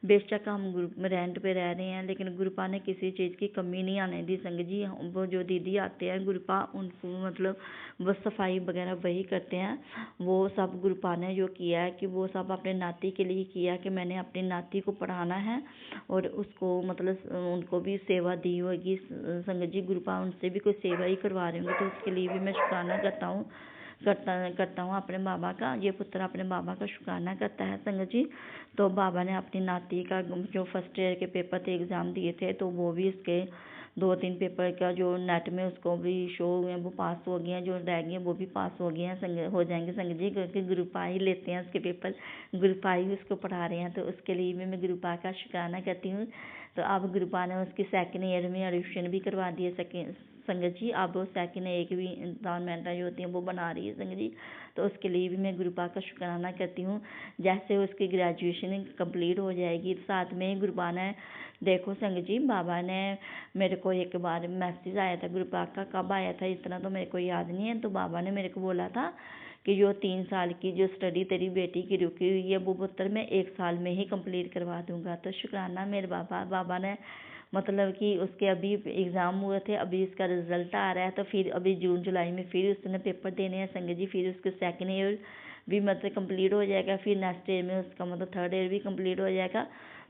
S3: बेशक हम रेंट पे रह रहे हैं, लेकिन गुरुपा ने किसी चीज़ की कमी नहीं आने दी संगत जी। वो जो दीदी आते हैं गुरुपा, उनको मतलब वो सफाई वगैरह वही करते हैं, वो सब गुरुपा ने जो किया है कि वो सब अपने नाती के लिए किया, कि मैंने अपनी नाती को पढ़ाना है और उसको मतलब उनको भी सेवा दी होगी संगत जी। गुरुपा उनसे भी कोई सेवा ही करवा रहे होंगे, तो उसके लिए भी मैं शुक्राना करता हूँ अपने बाबा का। ये पुत्र अपने बाबा का शुक्राना करता है संगत जी। तो बाबा ने अपनी नाती का जो फर्स्ट ईयर के पेपर थे, एग्ज़ाम दिए थे, तो वो भी इसके 2-3 पेपर का जो नेट में उसको भी शो हुए, वो पास हो गए हैं, जो रह गए वो भी पास हो गए हैं संग हो जाएंगे संगत जी, क्योंकि गुरुपा ही लेते हैं उसके पेपर, गुरुपा ही उसको पढ़ा रहे हैं। तो उसके लिए भी मैं गुरुपा का शुक्राना करती हूँ। तो अब गुरुपा ने उसकी सेकेंड ईयर में एडमिशन भी करवा दी है संगत जी। अब वो सेकेंड एक भी इंस्टॉलमेंट जो होती हैं वो बना रही है संगत जी। तो उसके लिए भी मैं गुरुपा का शुक्राना करती हूँ। जैसे उसकी ग्रेजुएशन कंप्लीट हो जाएगी, साथ में गुरुपा ने देखो संगत जी, बाबा ने मेरे को एक बार मैसेज आया था गुरुपा का, कब आया था इतना तो मेरे को याद नहीं है। तो बाबा ने मेरे को बोला था कि जो 3 साल की जो स्टडी तेरी बेटी की रुकी हुई है, वो पुत्र मैं 1 साल में ही कंप्लीट करवा दूंगा। तो शुक्राना मेरे बाबा ने मतलब कि उसके अभी एग्ज़ाम हुए थे, अभी इसका रिजल्ट आ रहा है, तो फिर अभी जून जुलाई में फिर उसने पेपर देने हैं संगत जी। फिर उसके सेकेंड ईयर भी मतलब कंप्लीट हो जाएगा, फिर नेक्स्ट ईयर में उसका मतलब थर्ड ईयर भी कंप्लीट हो जाएगा।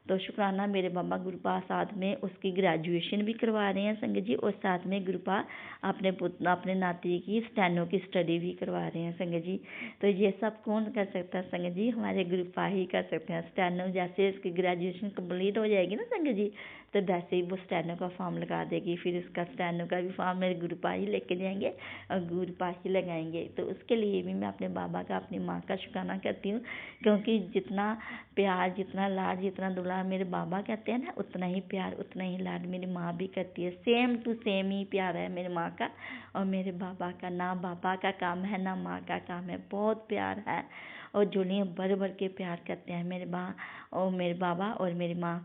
S3: तो शुक्राना मेरे बाबा, गुरुपा साथ में उसकी ग्रेजुएशन भी करवा रहे हैं संगत जी, और साथ में गुरुपा अपने नाती की स्टेनो की स्टडी भी करवा रहे हैं संगत जी। तो ये सब कौन कर सकता है संगत जी? हमारे गुरुपा ही कर सकते हैं। स्टेनो जैसे उसकी ग्रेजुएशन कंप्लीट हो जाएगी ना संगत जी, तो वैसे ही वो स्टेनो का फॉर्म लगा देगी, फिर उसका स्टेनो का भी फॉर्म मेरे गुरुपा ही लेके जाएंगे और गुरुपा ही लगाएंगे। तो उसके लिए भी मैं अपने बाबा का, अपनी माँ का शुक्राना करती हूँ, क्योंकि जितना प्यार, जितना लाड, जितना दुलार मेरे बाबा कहते हैं ना, उतना ही प्यार, उतना ही लाड मेरी माँ भी करती है। सेम टू सेम ही प्यार है मेरी माँ का और मेरे बाबा का। ना बाबा का काम है ना माँ का काम है, बहुत प्यार है, और झोलियाँ भर भर के प्यार करते हैं मेरे बाबा और मेरी माँ।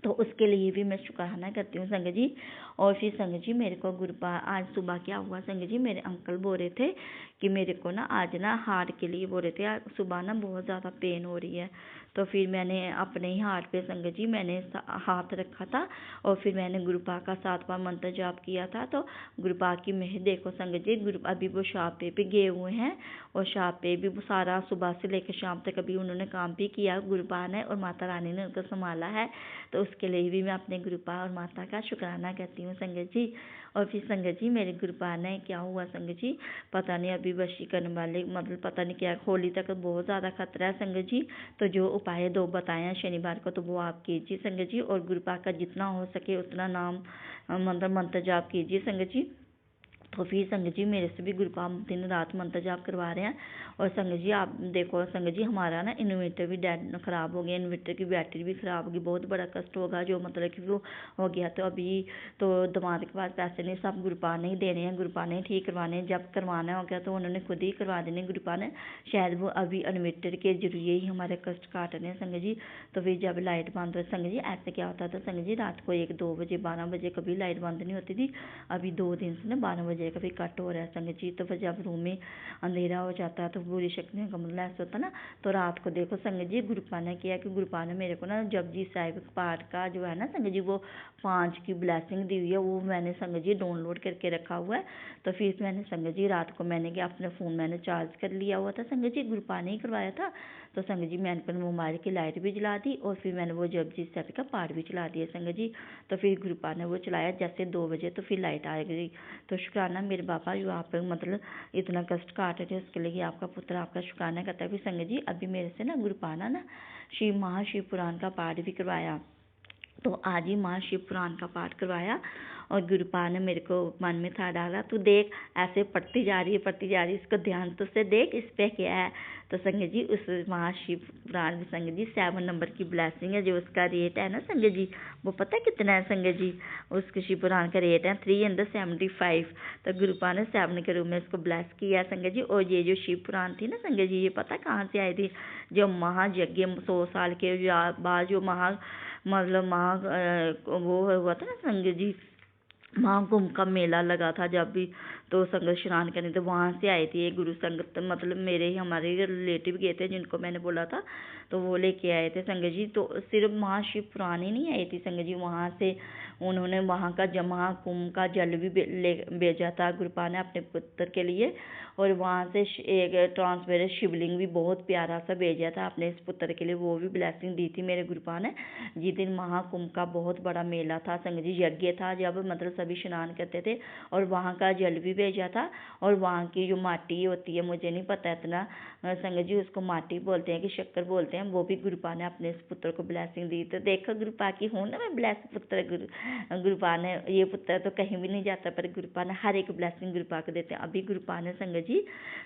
S3: तो उसके लिए भी मैं शुक्राना करती हूँ संगत जी। और फिर संगत जी, मेरे को गुरुपा आज सुबह क्या हुआ संगत जी, मेरे अंकल बोल रहे थे कि मेरे को ना आज ना हार्ट के लिए बोल रहे थे, आज सुबह ना बहुत ज़्यादा पेन हो रही है। तो फिर मैंने अपने ही हार्ट पे संगत जी मैंने हाथ रखा था, और फिर मैंने गुरुपा का 7 बार मंत्र जाप किया था। तो गुरुपा की मेहर देखो संगत जी, अभी वो शॉप पे भी गए हुए हैं, और शॉप पे भी वो सारा सुबह से लेकर शाम तक अभी उन्होंने काम भी किया, गुरुपा ने और माता रानी ने उनको संभाला है। तो उसके लिए भी मैं अपने गुरुपा और माता का शुक्राना करती हूँ संगत जी। और फिर संगत जी, मेरे गुरुपा ने क्या हुआ संगत जी, पता नहीं अभी वशीकरण वाले मतलब पता नहीं क्या, होली तक बहुत ज़्यादा खतरा है संगत जी। तो जो उपाय 2 बताए हैं शनिवार को, तो वो आप कीजिए संगत जी, और गुरुपा का जितना हो सके उतना नाम मतलब मंत्र जाप कीजिए संगत जी। तो फिर संगत जी मेरे से भी गुरुपाल दिन रात मंत्र जाप करवा रहे हैं। और संगत जी आप देखो संगत जी हमारा ना इन्वर्टर भी डेड ख़राब हो गया, इन्वर्टर की बैटरी भी ख़राब होगी, बहुत बड़ा कष्ट होगा जो मतलब कि वो हो गया। तो अभी तो दमाद के पास पैसे नहीं, सब गुरुपाल ने ही देने हैं, गुरुपाल ने ही ठीक करवाने हैं। जब करवाना हो गया तो उन्होंने खुद ही करवा देने गुरुपाल ने, शायद वो अभी इन्वर्टर के जरिए ही हमारे कष्ट काट रहे हैं संगत जी। तो फिर जब लाइट बंद हो संगत जी ऐसे क्या होता था संगत जी, रात को 1-2 बजे 12 बजे कभी लाइट बंद नहीं होती थी। अभी 2 दिन से ना 12 बजे का भी कट हो रहा है संगत जी। तो फिर जब रूम में अंधेरा हो जाता है तो बुरी शक्तियों का मतलब ऐसा होता है ना। तो रात को देखो संगत जी गुरुपाल ने किया कि गुरुपाल ने मेरे को ना जपजी साहिब पाठ का जो है ना संगत जी वो 5 की ब्लेसिंग दी हुई है, वो मैंने संगत जी डाउनलोड करके रखा हुआ है। तो फिर मैंने संगत जी रात को मैंने क्या अपने फ़ोन मैंने चार्ज कर लिया हुआ था संगत जी, गुरुपाल ने ही करवाया था। तो संगत जी मैंने अपने मोबाइल की लाइट भी जला दी और फिर मैंने वो जपजी साहिब का पाठ भी चला दिया संगत जी। तो फिर गुरुपाल ने वो चलाया जैसे 2 बजे तो फिर लाइट आ गई। तो शुक्राना मेरे बाबा जो आप मतलब इतना कष्ट काट रहे थे उसके लिए आपका पुत्र आपका शुक्राना करता है। फिर संगत जी अभी मेरे से ना गुरुपाल ना शिव महाशिव पुराण का पाठ भी करवाया। तो आज ही महाशिव पुराण का पाठ करवाया और गुरुपाल ने मेरे को मन में था डाला, तू देख ऐसे पढ़ती जा रही है, इसको ध्यान तो से देख इस पे क्या है। तो संगत जी उस महाशिव पुराण में संगत जी 7 नंबर की ब्लेसिंग है, जो उसका रेट है ना संगत जी वो पता है कितना है संगत जी, उसके शिव पुराण का रेट है 375। तो गुरुपाल ने 7 के रूप में इसको ब्लेस किया संगत जी। और ये जो शिव पुराण थी ना संगत जी ये पता कहाँ से आई थी, जो महायज्ञ 100 साल के बाद जो वो हुआ था ना संगत जी, महाकुंभ का मेला लगा था जब भी, तो संगत स्नान करने तो वहाँ से आई थी ये गुरु संगत, मतलब मेरे ही हमारे रिलेटिव गए थे जिनको मैंने बोला था तो वो लेके आए थे संगत जी। तो सिर्फ महाशिव पुराण ही नहीं आई थी संगत जी, वहाँ से उन्होंने वहाँ का महाकुंभ का जल भी भेजा था गुरुपाल ने अपने पुत्र के लिए। और वहाँ से एक ट्रांसपेरेंट शिवलिंग भी बहुत प्यारा सा भेजा था अपने इस पुत्र के लिए, वो भी ब्लेसिंग दी थी मेरे गुरुपाल ने। जिस दिन महाकुंभ का बहुत बड़ा मेला था संगत जी, यज्ञ था जब मतलब सभी स्नान करते थे और वहाँ का जल भी भेजा था। और वहाँ की जो माटी होती है मुझे नहीं पता इतना संगत जी, उसको माटी बोलते हैं कि शक्कर बोलते हैं, वो भी गुरुपाल ने अपने इस पुत्र को ब्लेसिंग दी। तो देखो गुरुपाल की हूँ ना मैं ब्लेस पुत्र, गुरुपाल ने ये पुत्र तो कहीं भी नहीं जाता पर गुरुपाल ने हर एक ब्लेसिंग गुरुपाल को देते हैं। अभी गुरुपाल ने संगत जी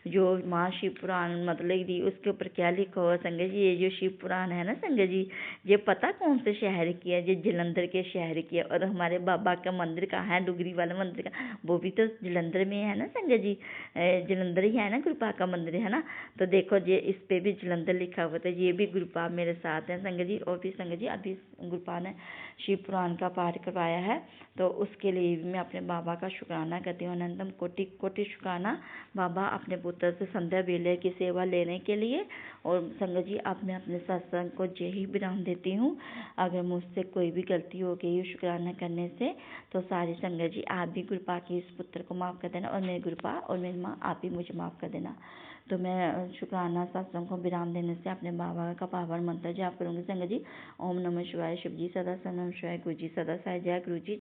S3: जो महाशिव पुराण मतलब दी उसके ऊपर क्या लिखा हुआ संगत जी, ये जो शिव पुराण है ना संगत जी ये पता कौन से शहर की है, ये जलंधर के शहर की है। और हमारे बाबा का मंदिर कहाँ है, डुगरी वाला मंदिर का, वो भी तो जलंधर में है ना संगत जी, जलंधर ही है ना गुरुपाल का मंदिर है ना। तो देखो ये इस पे भी जलंधर लिखा हुआ था, ये भी गुरुपाल मेरे साथ है संगत जी। और भी संगत जी अभी गुरुपाल ने शिव पुराण का पाठ करवाया है तो उसके लिए भी मैं अपने बाबा का शुक्राना करती हूँ। अनंतम कोटि कोटि शुक्राना बाबा अपने पुत्र से संध्या बेले की सेवा लेने के लिए। और संगत जी अब मैं अपने सत्संग को यही विराम देती हूँ। अगर मुझसे कोई भी गलती हो गई शुक्राना करने से तो सारी संगत जी आप भी गुरुपाल के इस पुत्र को माफ़ कर देना और मेरे गुरुपाल और मेरी माँ आप भी मुझे माफ़ कर देना। तो मैं शुक्राना सत्संग को विराम देने से अपने बाबा का पावन मंत्र जाप करूँगी संगत जी। ओम नमः शिवाय, शिव जी सदा सनम शिवाय, गुरु जी सदा साई, जय गुरु जी।